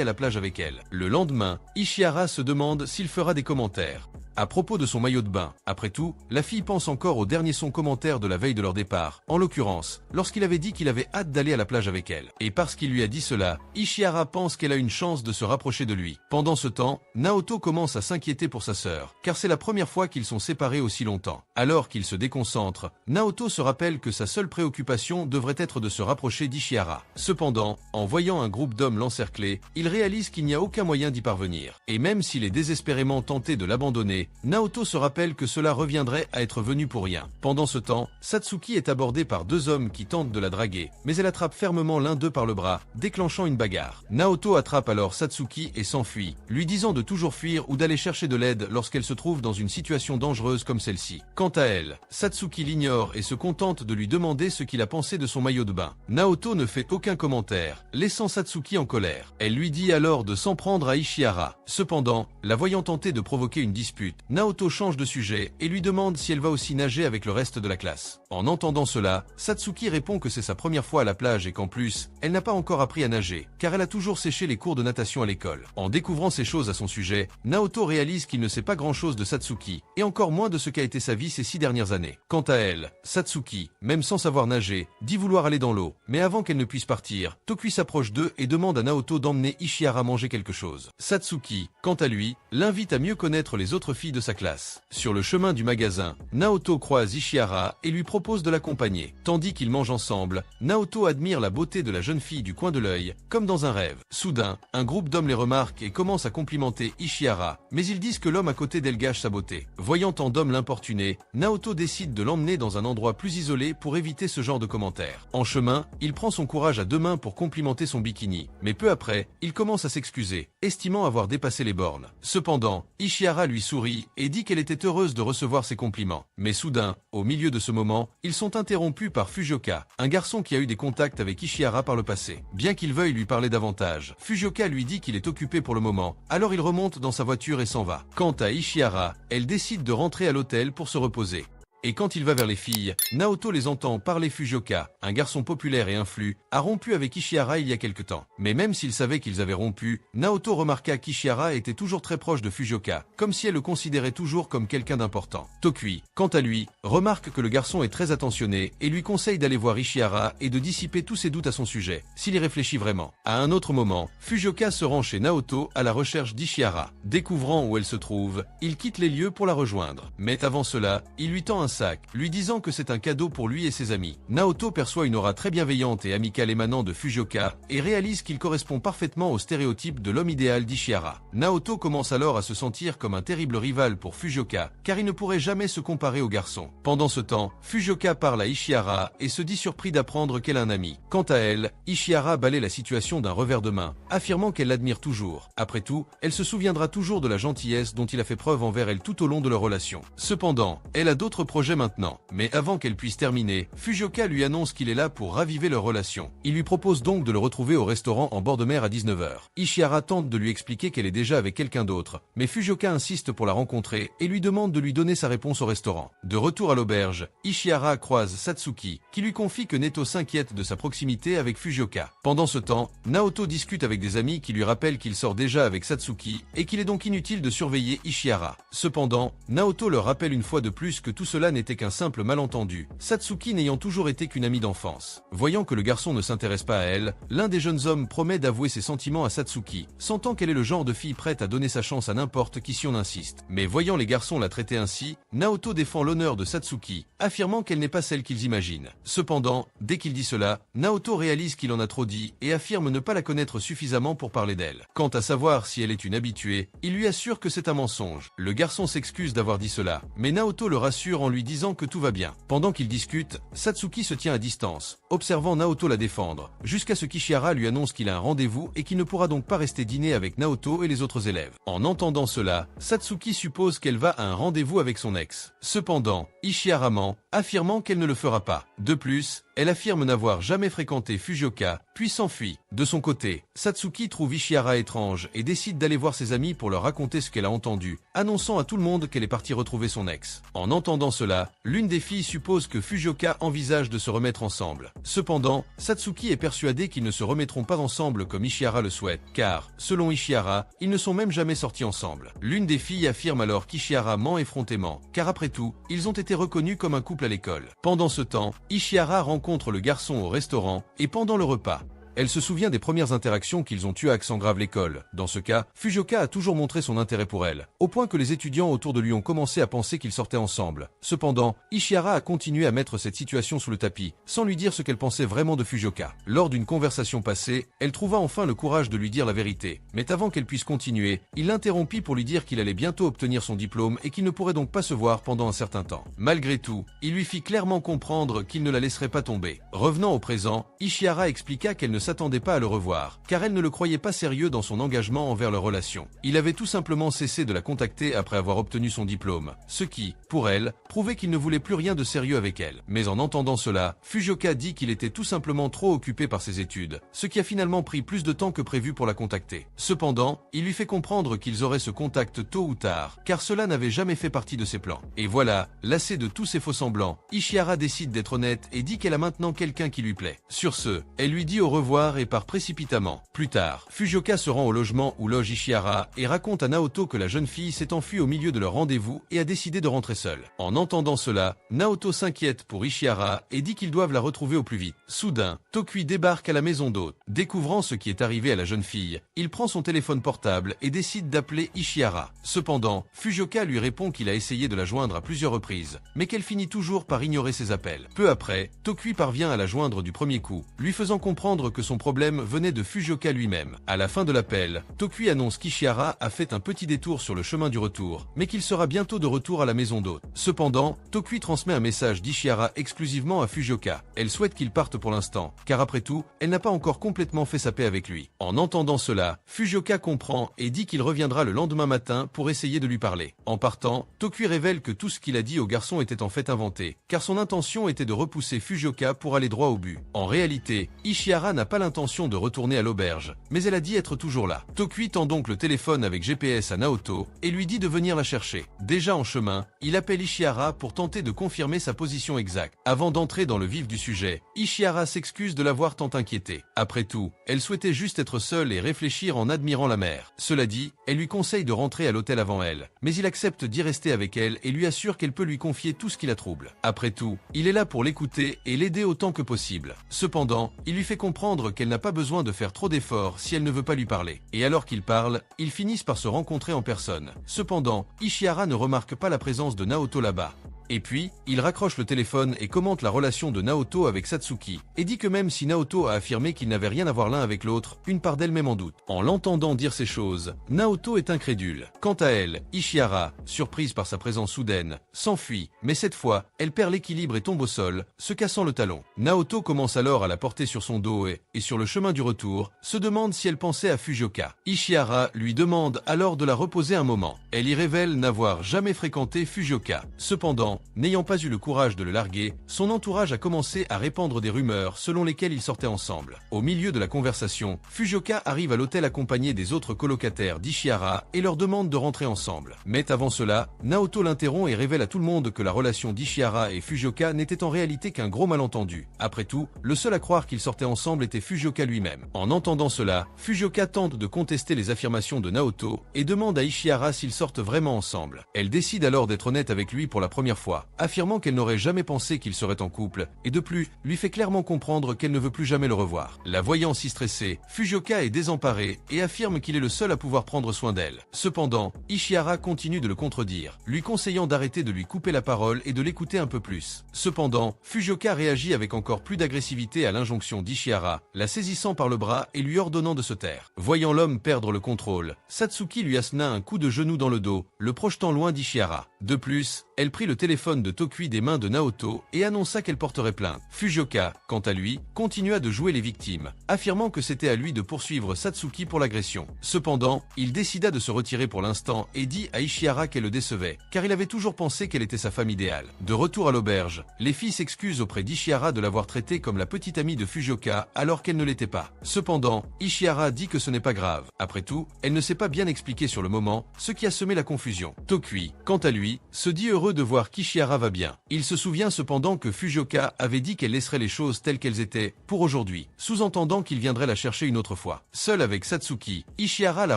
à la plage avec elle. Le lendemain, Ishihara se demande s'il fera des commentaires à propos de son maillot de bain. Après tout, la fille pense encore au dernier son commentaire de la veille de leur départ, en l'occurrence, lorsqu'il avait dit qu'il avait hâte d'aller à la plage avec elle. Et parce qu'il lui a dit cela, Ishihara pense qu'elle a une chance de se rapprocher de lui. Pendant ce temps, Naoto commence à s'inquiéter pour sa sœur, car c'est la première fois qu'ils sont séparés aussi longtemps. Alors qu'il se déconcentre, Naoto se rappelle que sa seule préoccupation devrait être de se rapprocher d'Ishihara. Cependant, en voyant un groupe d'hommes l'encercler, il réalise qu'il n'y a aucun moyen d'y parvenir. Et même s'il est désespérément tenté de l'abandonner, Naoto se rappelle que cela reviendrait à être venu pour rien. Pendant ce temps, Satsuki est abordée par 2 hommes qui tentent de la draguer, mais elle attrape fermement l'un d'eux par le bras, déclenchant une bagarre. Naoto attrape alors Satsuki et s'enfuit, lui disant de toujours fuir ou d'aller chercher de l'aide lorsqu'elle se trouve dans une situation dangereuse comme celle-ci. Quant à elle, Satsuki l'ignore et se contente de lui demander ce qu'il a pensé de son maillot de bain. Naoto ne fait aucun commentaire, laissant Satsuki en colère. Elle lui dit alors de s'en prendre à Ishihara. Cependant, la voyant tenter de provoquer une dispute, Naoto change de sujet et lui demande si elle va aussi nager avec le reste de la classe. En entendant cela, Satsuki répond que c'est sa première fois à la plage et qu'en plus, elle n'a pas encore appris à nager, car elle a toujours séché les cours de natation à l'école. En découvrant ces choses à son sujet, Naoto réalise qu'il ne sait pas grand-chose de Satsuki, et encore moins de ce qu'a été sa vie ces 6 dernières années. Quant à elle, Satsuki, même sans savoir nager, dit vouloir aller dans l'eau, mais avant qu'elle ne puisse partir, Tokui s'approche d'eux et demande à Naoto d'emmener Ishihara manger quelque chose. Satsuki, quant à lui, l'invite à mieux connaître les autres filles de sa classe. Sur le chemin du magasin, Naoto croise Ishihara et lui propose de l'accompagner. Tandis qu'ils mangent ensemble, Naoto admire la beauté de la jeune fille du coin de l'œil, comme dans un rêve. Soudain, un groupe d'hommes les remarque et commence à complimenter Ishihara, mais ils disent que l'homme à côté d'elle gâche sa beauté. Voyant tant d'hommes l'importuner, Naoto décide de l'emmener dans un endroit plus isolé pour éviter ce genre de commentaires. En chemin, il prend son courage à 2 mains pour complimenter son bikini, mais peu après, il commence à s'excuser, estimant avoir dépassé les bornes. Cependant, Ishihara lui sourit et dit qu'elle était heureuse de recevoir ses compliments. Mais soudain, au milieu de ce moment, ils sont interrompus par Fujioka, un garçon qui a eu des contacts avec Ishihara par le passé. Bien qu'il veuille lui parler davantage, Fujioka lui dit qu'il est occupé pour le moment, alors il remonte dans sa voiture et s'en va. Quant à Ishihara, elle décide de rentrer à l'hôtel pour se reposer. Et quand il va vers les filles, Naoto les entend parler. Fujioka, un garçon populaire et influent, a rompu avec Ishihara il y a quelque temps. Mais même s'il savait qu'ils avaient rompu, Naoto remarqua qu'Ishihara était toujours très proche de Fujioka, comme si elle le considérait toujours comme quelqu'un d'important. Tokui, quant à lui, remarque que le garçon est très attentionné et lui conseille d'aller voir Ishihara et de dissiper tous ses doutes à son sujet, s'il y réfléchit vraiment. À un autre moment, Fujioka se rend chez Naoto à la recherche d'Ishihara. Découvrant où elle se trouve, il quitte les lieux pour la rejoindre. Mais avant cela, il lui tend un sac, lui disant que c'est un cadeau pour lui et ses amis. Naoto perçoit une aura très bienveillante et amicale émanant de Fujioka et réalise qu'il correspond parfaitement au stéréotype de l'homme idéal d'Ishihara. Naoto commence alors à se sentir comme un terrible rival pour Fujioka, car il ne pourrait jamais se comparer au garçon. Pendant ce temps, Fujioka parle à Ishihara et se dit surpris d'apprendre qu'elle a un ami. Quant à elle, Ishihara balaie la situation d'un revers de main, affirmant qu'elle l'admire toujours. Après tout, elle se souviendra toujours de la gentillesse dont il a fait preuve envers elle tout au long de leur relation. Cependant, elle a d'autres projet maintenant. Mais avant qu'elle puisse terminer, Fujioka lui annonce qu'il est là pour raviver leur relation. Il lui propose donc de le retrouver au restaurant en bord de mer à 19 h. Ishihara tente de lui expliquer qu'elle est déjà avec quelqu'un d'autre, mais Fujioka insiste pour la rencontrer et lui demande de lui donner sa réponse au restaurant. De retour à l'auberge, Ishihara croise Satsuki, qui lui confie que Neto s'inquiète de sa proximité avec Fujioka. Pendant ce temps, Naoto discute avec des amis qui lui rappellent qu'il sort déjà avec Satsuki et qu'il est donc inutile de surveiller Ishihara. Cependant, Naoto leur rappelle une fois de plus que tout cela n'était qu'un simple malentendu, Satsuki n'ayant toujours été qu'une amie d'enfance. Voyant que le garçon ne s'intéresse pas à elle, l'un des jeunes hommes promet d'avouer ses sentiments à Satsuki, sentant qu'elle est le genre de fille prête à donner sa chance à n'importe qui si on insiste. Mais voyant les garçons la traiter ainsi, Naoto défend l'honneur de Satsuki, affirmant qu'elle n'est pas celle qu'ils imaginent. Cependant, dès qu'il dit cela, Naoto réalise qu'il en a trop dit et affirme ne pas la connaître suffisamment pour parler d'elle. Quant à savoir si elle est une habituée, il lui assure que c'est un mensonge. Le garçon s'excuse d'avoir dit cela, mais Naoto le rassure en lui disant que tout va bien. Pendant qu'ils discutent, Satsuki se tient à distance, observant Naoto la défendre, jusqu'à ce qu'Ishihara lui annonce qu'il a un rendez-vous et qu'il ne pourra donc pas rester dîner avec Naoto et les autres élèves. En entendant cela, Satsuki suppose qu'elle va à un rendez-vous avec son ex. Cependant, Ishihara ment, affirmant qu'elle ne le fera pas. De plus, elle affirme n'avoir jamais fréquenté Fujioka, puis s'enfuit. De son côté, Satsuki trouve Ishihara étrange et décide d'aller voir ses amis pour leur raconter ce qu'elle a entendu, annonçant à tout le monde qu'elle est partie retrouver son ex. En entendant cela, l'une des filles suppose que Fujioka envisage de se remettre ensemble. Cependant, Satsuki est persuadée qu'ils ne se remettront pas ensemble comme Ishihara le souhaite, car, selon Ishihara, ils ne sont même jamais sortis ensemble. L'une des filles affirme alors qu'Ishihara ment effrontément, car après tout, ils ont été reconnus comme un couple à l'école. Pendant ce temps, Ishihara rencontre le garçon au restaurant et pendant le repas. Elle se souvient des premières interactions qu'ils ont eues à accent grave l'école. Dans ce cas, Fujioka a toujours montré son intérêt pour elle, au point que les étudiants autour de lui ont commencé à penser qu'ils sortaient ensemble. Cependant, Ishihara a continué à mettre cette situation sous le tapis, sans lui dire ce qu'elle pensait vraiment de Fujioka. Lors d'une conversation passée, elle trouva enfin le courage de lui dire la vérité. Mais avant qu'elle puisse continuer, il l'interrompit pour lui dire qu'il allait bientôt obtenir son diplôme et qu'il ne pourrait donc pas se voir pendant un certain temps. Malgré tout, il lui fit clairement comprendre qu'il ne la laisserait pas tomber. Revenant au présent, Ishihara expliqua qu'elle ne s'attendait pas à le revoir, car elle ne le croyait pas sérieux dans son engagement envers leur relation. Il avait tout simplement cessé de la contacter après avoir obtenu son diplôme, ce qui, pour elle, prouvait qu'il ne voulait plus rien de sérieux avec elle. Mais en entendant cela, Fujioka dit qu'il était tout simplement trop occupé par ses études, ce qui a finalement pris plus de temps que prévu pour la contacter. Cependant, il lui fait comprendre qu'ils auraient ce contact tôt ou tard, car cela n'avait jamais fait partie de ses plans. Et voilà, lassé de tous ces faux-semblants, Ishihara décide d'être honnête et dit qu'elle a maintenant quelqu'un qui lui plaît. Sur ce, elle lui dit au revoir et part précipitamment. Plus tard, Fujioka se rend au logement où loge Ishihara et raconte à Naoto que la jeune fille s'est enfuie au milieu de leur rendez-vous et a décidé de rentrer seule. En entendant cela, Naoto s'inquiète pour Ishihara et dit qu'ils doivent la retrouver au plus vite. Soudain, Tokui débarque à la maison d'hôte. Découvrant ce qui est arrivé à la jeune fille, il prend son téléphone portable et décide d'appeler Ishihara. Cependant, Fujioka lui répond qu'il a essayé de la joindre à plusieurs reprises, mais qu'elle finit toujours par ignorer ses appels. Peu après, Tokui parvient à la joindre du premier coup, lui faisant comprendre que son problème venait de Fujioka lui-même. À la fin de l'appel, Tokui annonce qu'Ishihara a fait un petit détour sur le chemin du retour, mais qu'il sera bientôt de retour à la maison d'hôte. Cependant, Tokui transmet un message d'Ishihara exclusivement à Fujioka. Elle souhaite qu'il parte pour l'instant, car après tout, elle n'a pas encore complètement fait sa paix avec lui. En entendant cela, Fujioka comprend et dit qu'il reviendra le lendemain matin pour essayer de lui parler. En partant, Tokui révèle que tout ce qu'il a dit au garçon était en fait inventé, car son intention était de repousser Fujioka pour aller droit au but. En réalité, Ishihara n'a pas l'intention de retourner à l'auberge, mais elle a dit être toujours là. Tokui tend donc le téléphone avec GPS à Naoto et lui dit de venir la chercher. Déjà en chemin, il appelle Ishihara pour tenter de confirmer sa position exacte. Avant d'entrer dans le vif du sujet, Ishihara s'excuse de l'avoir tant inquiété. Après tout, elle souhaitait juste être seule et réfléchir en admirant la mer. Cela dit, elle lui conseille de rentrer à l'hôtel avant elle, mais il accepte d'y rester avec elle et lui assure qu'elle peut lui confier tout ce qui la trouble. Après tout, il est là pour l'écouter et l'aider autant que possible. Cependant, il lui fait comprendre qu'elle n'a pas besoin de faire trop d'efforts si elle ne veut pas lui parler. Et alors qu'ils parlent, ils finissent par se rencontrer en personne. Cependant, Ishihara ne remarque pas la présence de Naoto là-bas. Et puis, il raccroche le téléphone et commente la relation de Naoto avec Satsuki, et dit que même si Naoto a affirmé qu'ils n'avaient rien à voir l'un avec l'autre, une part d'elle-même en doute. En l'entendant dire ces choses, Naoto est incrédule. Quant à elle, Ishihara, surprise par sa présence soudaine, s'enfuit, mais cette fois, elle perd l'équilibre et tombe au sol, se cassant le talon. Naoto commence alors à la porter sur son dos et sur le chemin du retour, se demande si elle pensait à Fujioka. Ishihara lui demande alors de la reposer un moment. Elle y révèle n'avoir jamais fréquenté Fujioka. Cependant, Cependant, n'ayant pas eu le courage de le larguer, son entourage a commencé à répandre des rumeurs selon lesquelles ils sortaient ensemble. Au milieu de la conversation, Fujioka arrive à l'hôtel accompagné des autres colocataires d'Ishihara et leur demande de rentrer ensemble. Mais avant cela, Naoto l'interrompt et révèle à tout le monde que la relation d'Ishihara et Fujioka n'était en réalité qu'un gros malentendu. Après tout, le seul à croire qu'ils sortaient ensemble était Fujioka lui-même. En entendant cela, Fujioka tente de contester les affirmations de Naoto et demande à Ishihara s'ils sortent vraiment ensemble. Elle décide alors d'être honnête avec lui pour la première fois, affirmant qu'elle n'aurait jamais pensé qu'ils seraient en couple, et de plus, lui fait clairement comprendre qu'elle ne veut plus jamais le revoir. La voyant si stressée, Fujioka est désemparée et affirme qu'il est le seul à pouvoir prendre soin d'elle. Cependant, Ishihara continue de le contredire, lui conseillant d'arrêter de lui couper la parole et de l'écouter un peu plus. Cependant, Fujioka réagit avec encore plus d'agressivité à l'injonction d'Ishihara, la saisissant par le bras et lui ordonnant de se taire. Voyant l'homme perdre le contrôle, Satsuki lui assena un coup de genou dans le dos, le projetant loin d'Ishihara. De plus, elle prit le téléphone de Tokui des mains de Naoto et annonça qu'elle porterait plainte. Fujioka, quant à lui, continua de jouer les victimes, affirmant que c'était à lui de poursuivre Satsuki pour l'agression. Cependant, il décida de se retirer pour l'instant et dit à Ishihara qu'elle le décevait, car il avait toujours pensé qu'elle était sa femme idéale. De retour à l'auberge, les filles s'excusent auprès d'Ishihara de l'avoir traitée comme la petite amie de Fujioka alors qu'elle ne l'était pas. Cependant, Ishihara dit que ce n'est pas grave. Après tout, elle ne s'est pas bien expliquée sur le moment, ce qui a semé la confusion. Tokui, quant à lui, se dit heureux de voir qu'Ishihara va bien. Il se souvient cependant que Fujioka avait dit qu'elle laisserait les choses telles qu'elles étaient, pour aujourd'hui, sous-entendant qu'il viendrait la chercher une autre fois. Seul avec Satsuki, Ishihara la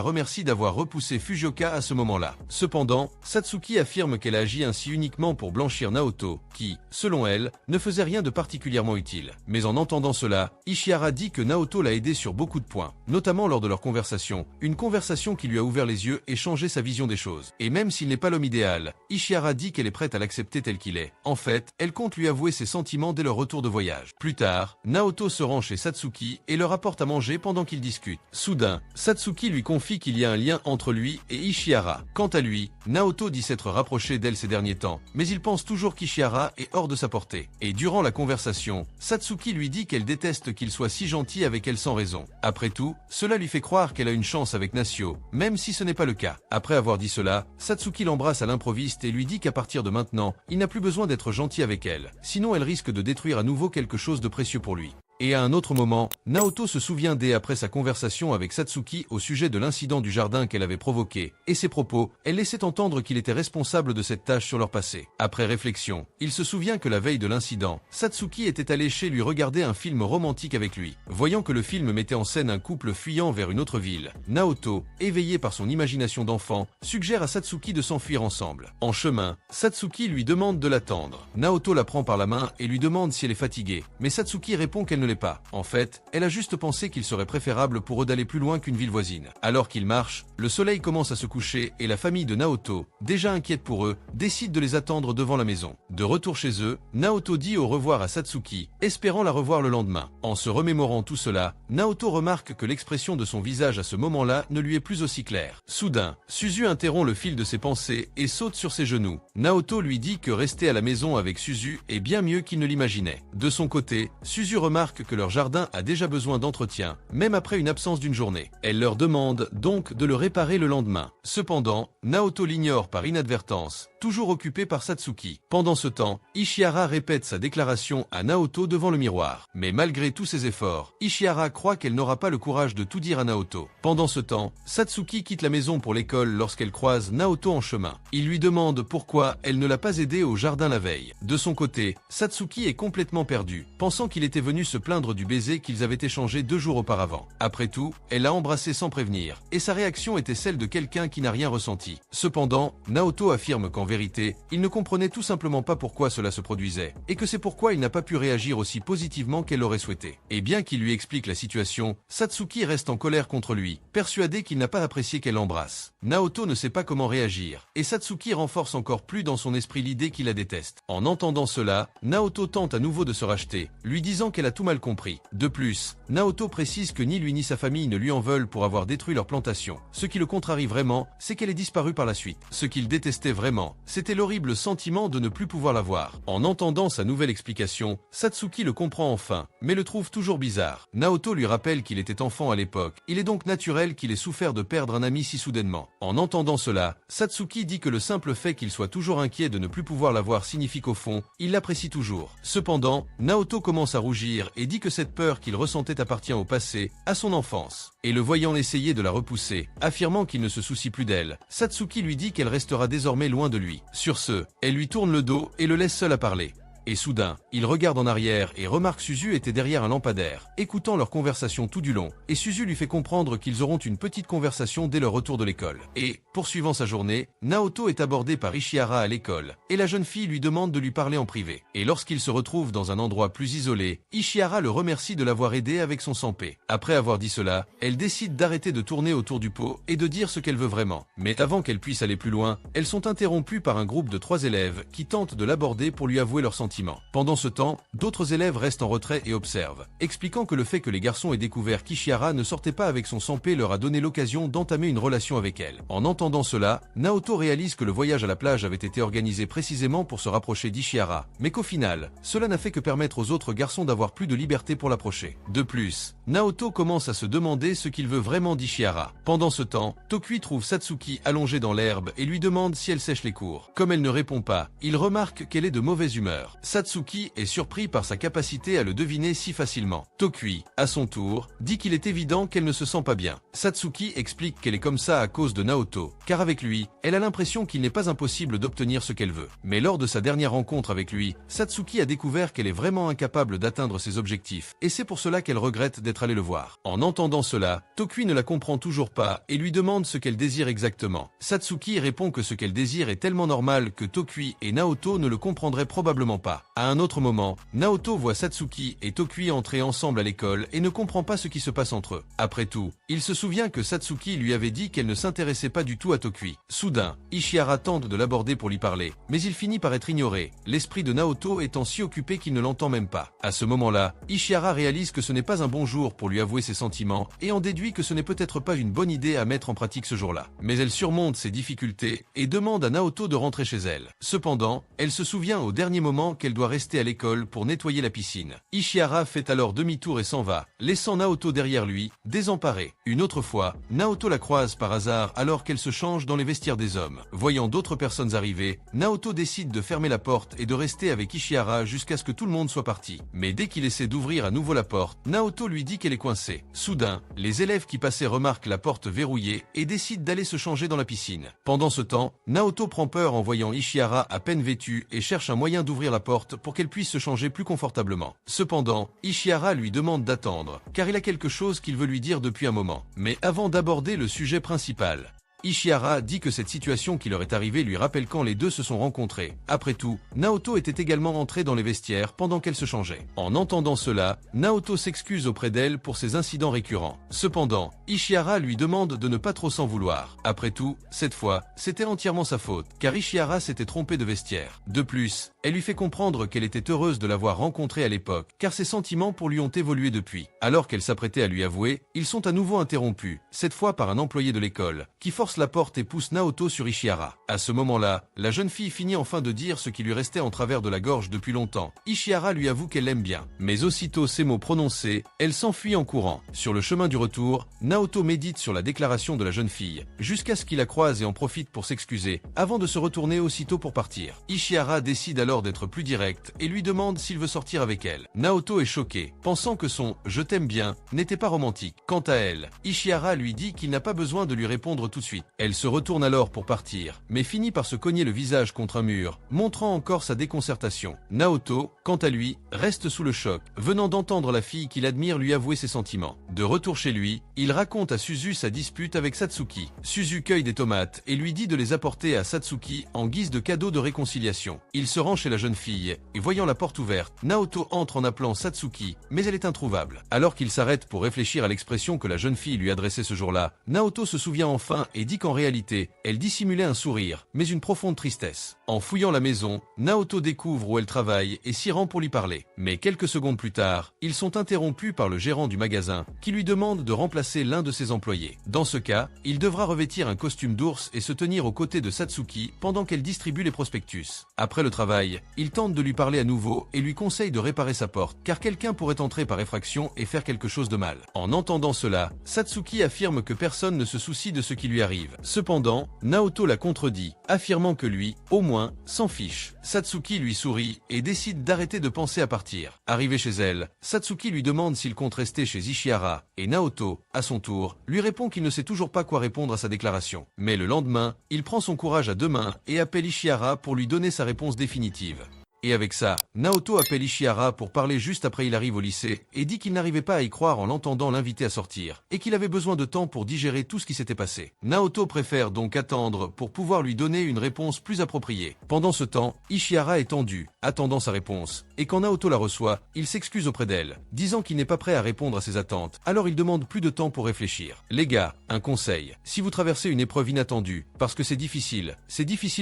remercie d'avoir repoussé Fujioka à ce moment-là. Cependant, Satsuki affirme qu'elle a agi ainsi uniquement pour blanchir Naoto, qui, selon elle, ne faisait rien de particulièrement utile. Mais en entendant cela, Ishihara dit que Naoto l'a aidé sur beaucoup de points, notamment lors de leur conversation, une conversation qui lui a ouvert les yeux et changé sa vision des choses. Et même s'il n'est pas l'homme idéal, Ishihara dit qu'elle est prête à l'accepter tel qu'il est. En fait, elle compte lui avouer ses sentiments dès leur retour de voyage. Plus tard, Naoto se rend chez Satsuki et leur apporte à manger pendant qu'ils discutent. Soudain, Satsuki lui confie qu'il y a un lien entre lui et Ishihara. Quant à lui, Naoto dit s'être rapproché d'elle ces derniers temps, mais il pense toujours qu'Ishihara est hors de sa portée. Et durant la conversation, Satsuki lui dit qu'elle déteste qu'il soit si gentil avec elle sans raison. Après tout, cela lui fait croire qu'elle a une chance avec Nasio, même si ce n'est pas le cas. Après avoir dit cela, Satsuki l'embrasse à l'improviste et lui dit qu'à partir de maintenant, il n'a plus besoin d'être gentil avec elle, sinon elle risque de détruire à nouveau quelque chose de précieux pour lui. Et à un autre moment, Naoto se souvient dès après sa conversation avec Satsuki au sujet de l'incident du jardin qu'elle avait provoqué, et ses propos, elle laissait entendre qu'il était responsable de cette tâche sur leur passé. Après réflexion, il se souvient que la veille de l'incident, Satsuki était allé chez lui regarder un film romantique avec lui. Voyant que le film mettait en scène un couple fuyant vers une autre ville, Naoto, éveillé par son imagination d'enfant, suggère à Satsuki de s'enfuir ensemble. En chemin, Satsuki lui demande de l'attendre. Naoto la prend par la main et lui demande si elle est fatiguée, mais Satsuki répond qu'elle ne l'est pas. En fait, elle a juste pensé qu'il serait préférable pour eux d'aller plus loin qu'une ville voisine. Alors qu'ils marchent, le soleil commence à se coucher et la famille de Naoto, déjà inquiète pour eux, décide de les attendre devant la maison. De retour chez eux, Naoto dit au revoir à Satsuki, espérant la revoir le lendemain. En se remémorant tout cela, Naoto remarque que l'expression de son visage à ce moment-là ne lui est plus aussi claire. Soudain, Suzu interrompt le fil de ses pensées et saute sur ses genoux. Naoto lui dit que rester à la maison avec Suzu est bien mieux qu'il ne l'imaginait. De son côté, Suzu remarque que leur jardin a déjà besoin d'entretien, même après une absence d'une journée. Elle leur demande donc de le réparer le lendemain. Cependant, Naoto l'ignore par inadvertance, toujours occupé par Satsuki. Pendant ce temps, Ishihara répète sa déclaration à Naoto devant le miroir. Mais malgré tous ses efforts, Ishihara croit qu'elle n'aura pas le courage de tout dire à Naoto. Pendant ce temps, Satsuki quitte la maison pour l'école lorsqu'elle croise Naoto en chemin. Il lui demande pourquoi elle ne l'a pas aidé au jardin la veille. De son côté, Satsuki est complètement perdue, pensant qu'il était venu se plaindre du baiser qu'ils avaient échangé 2 jours auparavant. Après tout, elle l'a embrassé sans prévenir, et sa réaction était celle de quelqu'un qui n'a rien ressenti. Cependant, Naoto affirme qu'en vérité, il ne comprenait tout simplement pas pourquoi cela se produisait, et que c'est pourquoi il n'a pas pu réagir aussi positivement qu'elle l'aurait souhaité. Et bien qu'il lui explique la situation, Satsuki reste en colère contre lui, persuadé qu'il n'a pas apprécié qu'elle l'embrasse. Naoto ne sait pas comment réagir, et Satsuki renforce encore plus dans son esprit l'idée qu'il la déteste. En entendant cela, Naoto tente à nouveau de se racheter, lui disant qu'elle a tout mal compris. De plus, Naoto précise que ni lui ni sa famille ne lui en veulent pour avoir détruit leur plantation. Ce qui le contrarie vraiment, c'est qu'elle est disparue par la suite. Ce qu'il détestait vraiment, c'était l'horrible sentiment de ne plus pouvoir la voir. En entendant sa nouvelle explication, Satsuki le comprend enfin, mais le trouve toujours bizarre. Naoto lui rappelle qu'il était enfant à l'époque, il est donc naturel qu'il ait souffert de perdre un ami si soudainement. En entendant cela, Satsuki dit que le simple fait qu'il soit toujours inquiet de ne plus pouvoir la voir signifie qu'au fond, il l'apprécie toujours. Cependant, Naoto commence à rougir et dit que cette peur qu'il ressentait appartient au passé, à son enfance. Et le voyant essayer de la repousser, affirmant qu'il ne se soucie plus d'elle, Satsuki lui dit qu'elle restera désormais loin de lui. Sur ce, elle lui tourne le dos et le laisse seul à parler. Et soudain, il regarde en arrière et remarque Suzu était derrière un lampadaire, écoutant leur conversation tout du long, et Suzu lui fait comprendre qu'ils auront une petite conversation dès leur retour de l'école. Et, poursuivant sa journée, Naoto est abordé par Ishihara à l'école, et la jeune fille lui demande de lui parler en privé. Et lorsqu'il se retrouve dans un endroit plus isolé, Ishihara le remercie de l'avoir aidé avec son sanpé. Après avoir dit cela, elle décide d'arrêter de tourner autour du pot et de dire ce qu'elle veut vraiment. Mais avant qu'elle puisse aller plus loin, elles sont interrompues par un groupe de 3 élèves qui tentent de l'aborder pour lui avouer leurs sentiments. Pendant ce temps, d'autres élèves restent en retrait et observent, expliquant que le fait que les garçons aient découvert qu'Ishihara ne sortait pas avec son sanpé leur a donné l'occasion d'entamer une relation avec elle. En entendant cela, Naoto réalise que le voyage à la plage avait été organisé précisément pour se rapprocher d'Ishihara, mais qu'au final, cela n'a fait que permettre aux autres garçons d'avoir plus de liberté pour l'approcher. De plus, Naoto commence à se demander ce qu'il veut vraiment d'Ishihara. Pendant ce temps, Tokui trouve Satsuki allongée dans l'herbe et lui demande si elle sèche les cours. Comme elle ne répond pas, il remarque qu'elle est de mauvaise humeur. Satsuki est surpris par sa capacité à le deviner si facilement. Tokui, à son tour, dit qu'il est évident qu'elle ne se sent pas bien. Satsuki explique qu'elle est comme ça à cause de Naoto, car avec lui, elle a l'impression qu'il n'est pas impossible d'obtenir ce qu'elle veut. Mais lors de sa dernière rencontre avec lui, Satsuki a découvert qu'elle est vraiment incapable d'atteindre ses objectifs, et c'est pour cela qu'elle regrette d'être allée le voir. En entendant cela, Tokui ne la comprend toujours pas et lui demande ce qu'elle désire exactement. Satsuki répond que ce qu'elle désire est tellement normal que Tokui et Naoto ne le comprendraient probablement pas. À un autre moment, Naoto voit Satsuki et Tokui entrer ensemble à l'école et ne comprend pas ce qui se passe entre eux. Après tout, il se souvient que Satsuki lui avait dit qu'elle ne s'intéressait pas du tout à Tokui. Soudain, Ishihara tente de l'aborder pour lui parler, mais il finit par être ignoré, l'esprit de Naoto étant si occupé qu'il ne l'entend même pas. À ce moment-là, Ishihara réalise que ce n'est pas un bon jour pour lui avouer ses sentiments et en déduit que ce n'est peut-être pas une bonne idée à mettre en pratique ce jour-là. Mais elle surmonte ses difficultés et demande à Naoto de rentrer chez elle. Cependant, elle se souvient au dernier moment qu'elle doit rester à l'école pour nettoyer la piscine. Ishihara fait alors demi-tour et s'en va, laissant Naoto derrière lui, désemparé. Une autre fois, Naoto la croise par hasard alors qu'elle se change dans les vestiaires des hommes. Voyant d'autres personnes arriver, Naoto décide de fermer la porte et de rester avec Ishihara jusqu'à ce que tout le monde soit parti. Mais dès qu'il essaie d'ouvrir à nouveau la porte, Naoto lui dit qu'elle est coincée. Soudain, les élèves qui passaient remarquent la porte verrouillée et décident d'aller se changer dans la piscine. Pendant ce temps, Naoto prend peur en voyant Ishihara à peine vêtue et cherche un moyen d'ouvrir la porte pour qu'elle puisse se changer plus confortablement. Cependant, Ishihara lui demande d'attendre, car il a quelque chose qu'il veut lui dire depuis un moment. Mais avant d'aborder le sujet principal, Ishihara dit que cette situation qui leur est arrivée lui rappelle quand les deux se sont rencontrés. Après tout, Naoto était également entré dans les vestiaires pendant qu'elle se changeait. En entendant cela, Naoto s'excuse auprès d'elle pour ces incidents récurrents. Cependant, Ishihara lui demande de ne pas trop s'en vouloir. Après tout, cette fois, c'était entièrement sa faute, car Ishihara s'était trompé de vestiaire. De plus, elle lui fait comprendre qu'elle était heureuse de l'avoir rencontré à l'époque, car ses sentiments pour lui ont évolué depuis. Alors qu'elle s'apprêtait à lui avouer, ils sont à nouveau interrompus, cette fois par un employé de l'école, qui force la porte et pousse Naoto sur Ishihara. À ce moment-là, la jeune fille finit enfin de dire ce qui lui restait en travers de la gorge depuis longtemps. Ishihara lui avoue qu'elle l'aime bien. Mais aussitôt ces mots prononcés, elle s'enfuit en courant. Sur le chemin du retour, Naoto médite sur la déclaration de la jeune fille, jusqu'à ce qu'il la croise et en profite pour s'excuser, avant de se retourner aussitôt pour partir. Ishihara décide alors d'être plus direct et lui demande s'il veut sortir avec elle. Naoto est choqué, pensant que son « je t'aime bien » n'était pas romantique. Quant à elle, Ishihara lui dit qu'il n'a pas besoin de lui répondre tout de suite. Elle se retourne alors pour partir, mais finit par se cogner le visage contre un mur, montrant encore sa déconcertation. Naoto, quant à lui, reste sous le choc, venant d'entendre la fille qu'il admire lui avouer ses sentiments. De retour chez lui, il raconte à Suzu sa dispute avec Satsuki. Suzu cueille des tomates et lui dit de les apporter à Satsuki en guise de cadeau de réconciliation. Il se rend chez la jeune fille, et voyant la porte ouverte, Naoto entre en appelant Satsuki, mais elle est introuvable. Alors qu'il s'arrête pour réfléchir à l'expression que la jeune fille lui adressait ce jour-là, Naoto se souvient enfin et dit qu'en réalité, elle dissimulait un sourire, mais une profonde tristesse. En fouillant la maison, Naoto découvre où elle travaille et s'y rend pour lui parler. Mais quelques secondes plus tard, ils sont interrompus par le gérant du magasin, qui lui demande de remplacer l'un de ses employés. Dans ce cas, il devra revêtir un costume d'ours et se tenir aux côtés de Satsuki pendant qu'elle distribue les prospectus. Après le travail, il tente de lui parler à nouveau et lui conseille de réparer sa porte, car quelqu'un pourrait entrer par effraction et faire quelque chose de mal. En entendant cela, Satsuki affirme que personne ne se soucie de ce qui lui arrive. Cependant, Naoto la contredit, affirmant que lui, au moins, s'en fiche. Satsuki lui sourit et décide d'arrêter de penser à partir. Arrivé chez elle, Satsuki lui demande s'il compte rester chez Ishihara, et Naoto, à son tour, lui répond qu'il ne sait toujours pas quoi répondre à sa déclaration. Mais le lendemain, il prend son courage à deux mains et appelle Ishihara pour lui donner sa réponse définitive. Et avec ça, Naoto appelle Ishihara pour parler juste après il arrive au lycée et dit qu'il n'arrivait pas à y croire en l'entendant l'inviter à sortir et qu'il avait besoin de temps pour digérer tout ce qui s'était passé. Naoto préfère donc attendre pour pouvoir lui donner une réponse plus appropriée. Pendant ce temps, Ishihara est tendu, attendant sa réponse, et quand Naoto la reçoit, il s'excuse auprès d'elle, disant qu'il n'est pas prêt à répondre à ses attentes, alors il demande plus de temps pour réfléchir. Les gars, un conseil, si vous traversez une épreuve inattendue, parce que c'est difficile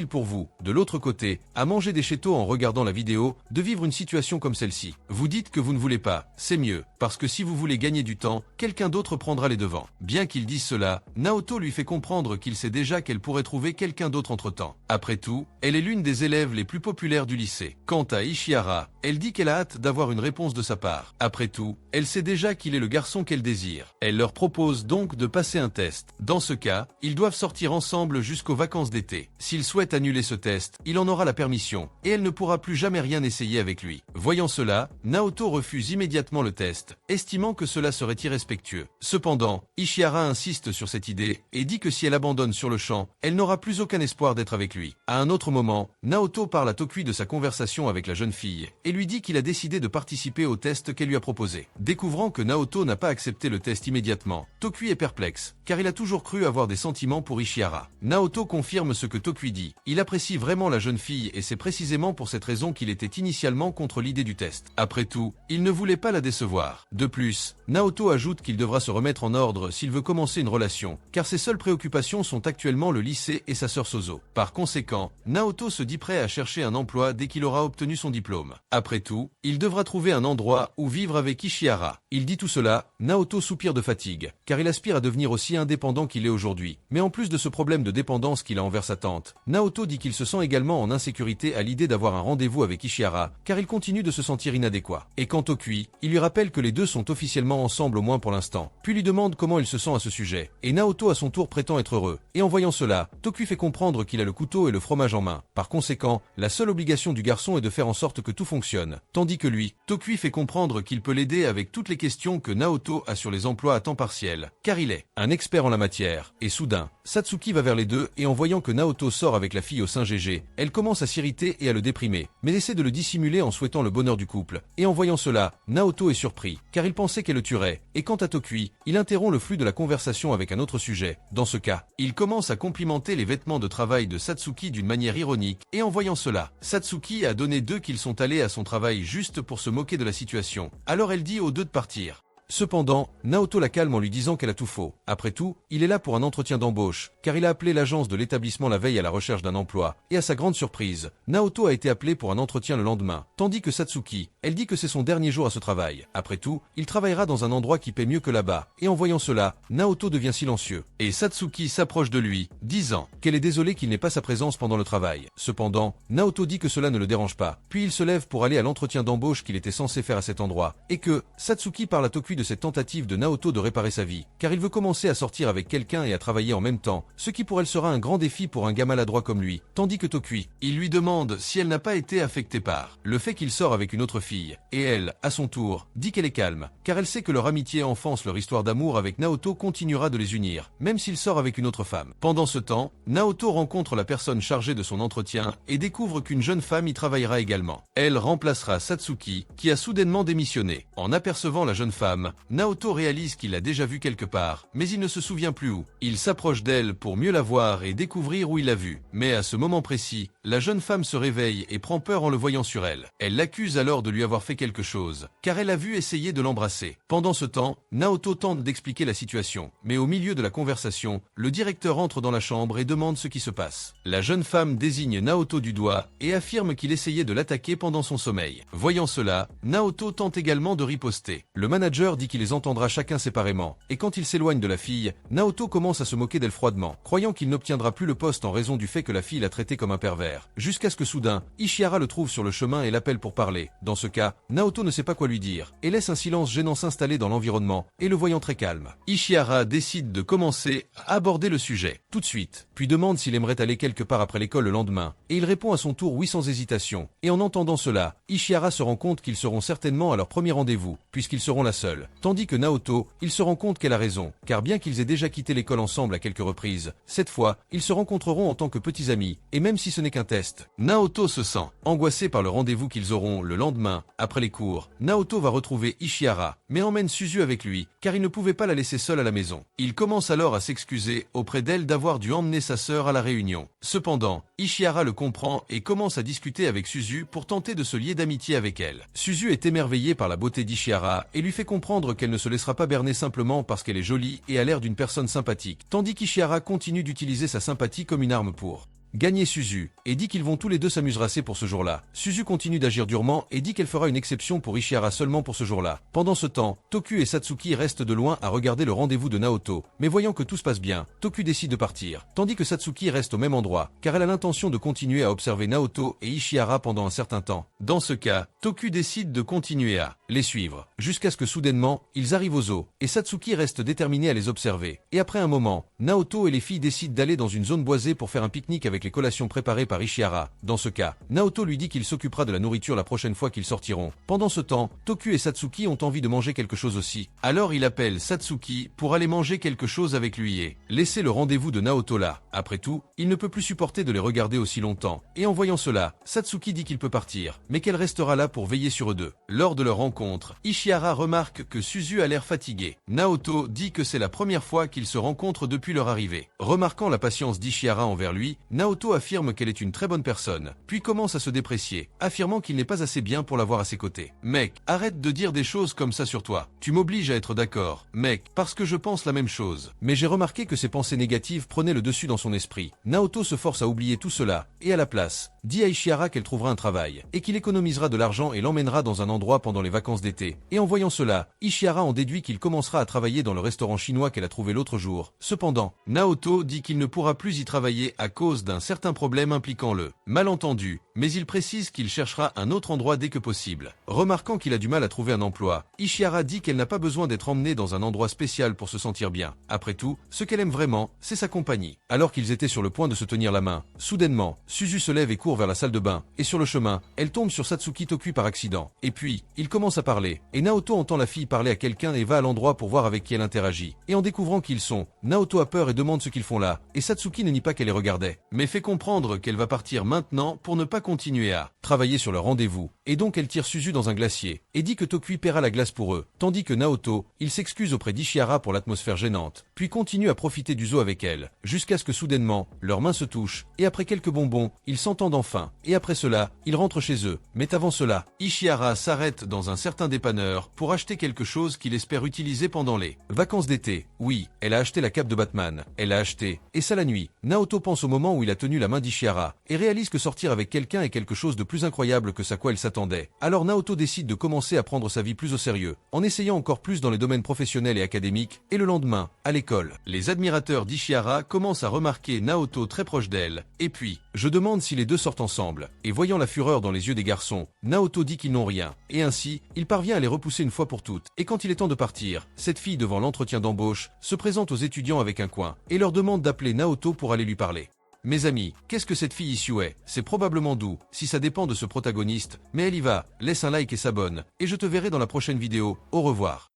pour vous, de l'autre côté, à manger des chétos en regardant la vidéo, de vivre une situation comme celle-ci. Vous dites que vous ne voulez pas, c'est mieux, parce que si vous voulez gagner du temps, quelqu'un d'autre prendra les devants. Bien qu'il dise cela, Naoto lui fait comprendre qu'il sait déjà qu'elle pourrait trouver quelqu'un d'autre entre-temps. Après tout, elle est l'une des élèves les plus populaires du lycée. Quant à Ishihara, elle dit qu'elle a hâte d'avoir une réponse de sa part. Après tout, elle sait déjà qu'il est le garçon qu'elle désire. Elle leur propose donc de passer un test. Dans ce cas, ils doivent sortir ensemble jusqu'aux vacances d'été. S'il souhaite annuler ce test, il en aura la permission, et elle ne pourra plus jamais rien essayer avec lui. Voyant cela, Naoto refuse immédiatement le test, estimant que cela serait irrespectueux. Cependant, Ishihara insiste sur cette idée et dit que si elle abandonne sur le champ, elle n'aura plus aucun espoir d'être avec lui. À un autre moment, Naoto parle à Tokui de sa conversation avec la jeune fille et lui dit qu'il a décidé de participer au test qu'elle lui a proposé. Découvrant que Naoto n'a pas accepté le test immédiatement, Tokui est perplexe, car il a toujours cru avoir des sentiments pour Ishihara. Naoto confirme ce que Tokui dit. Il apprécie vraiment la jeune fille et c'est précisément pour cette raison qu'il était initialement contre l'idée du test. Après tout, il ne voulait pas la décevoir. De plus, Naoto ajoute qu'il devra se remettre en ordre s'il veut commencer une relation, car ses seules préoccupations sont actuellement le lycée et sa sœur Sozo. Par conséquent, Naoto se dit prêt à chercher un emploi dès qu'il aura obtenu son diplôme. Après tout, il devra trouver un endroit où vivre avec Ishihara. Il dit tout cela, Naoto soupire de fatigue, car il aspire à devenir aussi indépendant qu'il est aujourd'hui. Mais en plus de ce problème de dépendance qu'il a envers sa tante, Naoto dit qu'il se sent également en insécurité à l'idée d'avoir un rendez-vous avec Ishihara, car il continue de se sentir inadéquat. Et quant au Tokui, il lui rappelle que les deux sont officiellement ensemble au moins pour l'instant, puis lui demande comment il se sent à ce sujet. Et Naoto à son tour prétend être heureux. Et en voyant cela, Tokui fait comprendre qu'il a le couteau et le fromage en main. Par conséquent, la seule obligation du garçon est de faire en sorte que tout fonctionne. Tandis que lui, Tokui fait comprendre qu'il peut l'aider avec toutes les questions que Naoto a sur les emplois à temps partiel, car il est un expert en la matière. Et soudain, Satsuki va vers les deux et en voyant que Naoto sort avec la fille au sein GG, elle commence à s'irriter et à le déprimer, mais essaie de le dissimuler en souhaitant le bonheur du couple. Et en voyant cela, Naoto est surpris, car il pensait qu'elle le tuerait. Et quant à Tokui, il interrompt le flux de la conversation avec un autre sujet. Dans ce cas, il commence à complimenter les vêtements de travail de Satsuki d'une manière ironique, et en voyant cela, Satsuki a donné d'eux qu'ils sont allés à son travail juste pour se moquer de la situation. Alors elle dit aux deux de partir. Cependant, Naoto la calme en lui disant qu'elle a tout faux. Après tout, il est là pour un entretien d'embauche, car il a appelé l'agence de l'établissement la veille à la recherche d'un emploi. Et à sa grande surprise, Naoto a été appelé pour un entretien le lendemain, tandis que Satsuki, elle dit que c'est son dernier jour à ce travail. Après tout, il travaillera dans un endroit qui paie mieux que là-bas. Et en voyant cela, Naoto devient silencieux. Et Satsuki s'approche de lui, disant qu'elle est désolée qu'il n'ait pas sa présence pendant le travail. Cependant, Naoto dit que cela ne le dérange pas. Puis il se lève pour aller à l'entretien d'embauche qu'il était censé faire à cet endroit. Et que Satsuki parle à Tokui de cette tentative de Naoto de réparer sa vie, car il veut commencer à sortir avec quelqu'un et à travailler en même temps, ce qui pour elle sera un grand défi pour un gars maladroit comme lui, tandis que Tokui, il lui demande si elle n'a pas été affectée par le fait qu'il sort avec une autre fille, et elle, à son tour, dit qu'elle est calme, car elle sait que leur amitié enfance, leur histoire d'amour avec Naoto continuera de les unir, même s'il sort avec une autre femme. Pendant ce temps, Naoto rencontre la personne chargée de son entretien et découvre qu'une jeune femme y travaillera également. Elle remplacera Satsuki, qui a soudainement démissionné. En apercevant la jeune femme, Naoto réalise qu'il l'a déjà vue quelque part, mais il ne se souvient plus où. Il s'approche d'elle pour mieux la voir et découvrir où il l'a vue. Mais à ce moment précis, la jeune femme se réveille et prend peur en le voyant sur elle. Elle l'accuse alors de lui avoir fait quelque chose, car elle a vu essayer de l'embrasser. Pendant ce temps, Naoto tente d'expliquer la situation, mais au milieu de la conversation, le directeur entre dans la chambre et demande ce qui se passe. La jeune femme désigne Naoto du doigt et affirme qu'il essayait de l'attaquer pendant son sommeil. Voyant cela, Naoto tente également de riposter. Le manager dit qu'il les entendra chacun séparément, et quand il s'éloigne de la fille, Naoto commence à se moquer d'elle froidement, croyant qu'il n'obtiendra plus le poste en raison du fait que la fille l'a traité comme un pervers. Jusqu'à ce que soudain, Ishihara le trouve sur le chemin et l'appelle pour parler. Dans ce cas, Naoto ne sait pas quoi lui dire, et laisse un silence gênant s'installer dans l'environnement, et le voyant très calme. Ishihara décide de commencer à aborder le sujet, tout de suite, puis demande s'il aimerait aller quelque part après l'école le lendemain, et il répond à son tour oui sans hésitation. Et en entendant cela, Ishihara se rend compte qu'ils seront certainement à leur premier rendez-vous, puisqu'ils seront la seule. Tandis que Naoto, il se rend compte qu'elle a raison, car bien qu'ils aient déjà quitté l'école ensemble à quelques reprises, cette fois, ils se rencontreront en tant que petits amis, et même si ce n'est qu'un test. Naoto se sent angoissé par le rendez-vous qu'ils auront le lendemain, après les cours. Naoto va retrouver Ishihara, mais emmène Suzu avec lui, car il ne pouvait pas la laisser seule à la maison. Il commence alors à s'excuser auprès d'elle d'avoir dû emmener sa sœur à la réunion. Cependant, Ishihara le comprend et commence à discuter avec Suzu pour tenter de se lier d'amitié avec elle. Suzu est émerveillée par la beauté d'Ishihara et lui fait comprendre qu'elle ne se laissera pas berner simplement parce qu'elle est jolie et a l'air d'une personne sympathique, tandis qu'Ishihara continue d'utiliser sa sympathie comme une arme pour gagner Suzu, et dit qu'ils vont tous les deux s'amuser pour ce jour-là. Suzu continue d'agir durement et dit qu'elle fera une exception pour Ishihara seulement pour ce jour-là. Pendant ce temps, Toku et Satsuki restent de loin à regarder le rendez-vous de Naoto, mais voyant que tout se passe bien, Toku décide de partir, tandis que Satsuki reste au même endroit, car elle a l'intention de continuer à observer Naoto et Ishihara pendant un certain temps. Dans ce cas, Toku décide de continuer à les suivre, jusqu'à ce que soudainement, ils arrivent aux eaux, et Satsuki reste déterminé à les observer. Et après un moment, Naoto et les filles décident d'aller dans une zone boisée pour faire un pique-nique avec les collations préparées par Ishihara. Dans ce cas, Naoto lui dit qu'il s'occupera de la nourriture la prochaine fois qu'ils sortiront. Pendant ce temps, Toku et Satsuki ont envie de manger quelque chose aussi. Alors il appelle Satsuki pour aller manger quelque chose avec lui et laisser le rendez-vous de Naoto là. Après tout, il ne peut plus supporter de les regarder aussi longtemps. Et en voyant cela, Satsuki dit qu'il peut partir, mais qu'elle restera là pour veiller sur eux deux. Lors de leur rencontre, Ishihara remarque que Suzu a l'air fatigué. Naoto dit que c'est la première fois qu'ils se rencontrent depuis leur arrivée. Remarquant la patience d'Ishihara envers lui, Naoto affirme qu'elle est une très bonne personne, puis commence à se déprécier, affirmant qu'il n'est pas assez bien pour l'avoir à ses côtés. Mec, arrête de dire des choses comme ça sur toi. Tu m'obliges à être d'accord, mec, parce que je pense la même chose. Mais j'ai remarqué que ses pensées négatives prenaient le dessus dans son esprit. Naoto se force à oublier tout cela, et à la place, dit à Ishihara qu'elle trouvera un travail, et qu'il économisera de l'argent et l'emmènera dans un endroit pendant les vacances d'été. Et en voyant cela, Ishihara en déduit qu'il commencera à travailler dans le restaurant chinois qu'elle a trouvé l'autre jour. Cependant, Naoto dit qu'il ne pourra plus y travailler à cause d'un certain problème impliquant le malentendu, mais il précise qu'il cherchera un autre endroit dès que possible. Remarquant qu'il a du mal à trouver un emploi, Ishihara dit qu'elle n'a pas besoin d'être emmenée dans un endroit spécial pour se sentir bien. Après tout, ce qu'elle aime vraiment, c'est sa compagnie. Alors qu'ils étaient sur le point de se tenir la main, soudainement, Suzu se lève et court vers la salle de bain, et sur le chemin, elle tombe sur Satsuki Toku par accident. Et puis, ils commencent à parler, et Naoto entend la fille parler à quelqu'un et va à l'endroit pour voir avec qui elle interagit. Et en découvrant qui ils sont, Naoto a peur et demande ce qu'ils font là, et Satsuki ne nie pas qu'elle les regardait, mais fait comprendre qu'elle va partir maintenant pour ne pas continuer à travailler sur leur rendez-vous, et donc elle tire Suzu dans un glacier, et dit que Toku paiera la glace pour eux, tandis que Naoto, il s'excuse auprès d'Ishihara pour l'atmosphère gênante, puis continue à profiter du zoo avec elle, jusqu'à ce que soudainement, leurs mains se touchent, et après quelques bonbons, ils s'entendent enfin, et après cela, ils rentrent chez eux. Mais avant cela, Ishihara s'arrête dans un certain dépanneur pour acheter quelque chose qu'il espère utiliser pendant les vacances d'été. Oui, elle a acheté la cape de Batman, elle l'a acheté, et ça la nuit. Naoto pense au moment où il a tenu la main d'Ishihara, et réalise que sortir avec quelqu'un est quelque chose de plus incroyable que ce à quoi elle s'attendait. Alors Naoto décide de commencer à prendre sa vie plus au sérieux, en essayant encore plus dans les domaines professionnels et académiques, et le lendemain, à l'école, les admirateurs d'Ishihara commencent à remarquer Naoto très proche d'elle, et puis, je demande si les deux sortent ensemble, et voyant la fureur dans les yeux des garçons, Naoto dit qu'ils n'ont rien, et ainsi, il parvient à les repousser une fois pour toutes, et quand il est temps de partir, cette fille devant l'entretien d'embauche, se présente aux étudiants avec un coin, et leur demande d'appeler Naoto pour aller lui parler. Mes amis, qu'est-ce que cette fille issue est? C'est probablement doux, si ça dépend de ce protagoniste, mais elle y va, laisse un like et s'abonne, et je te verrai dans la prochaine vidéo, au revoir.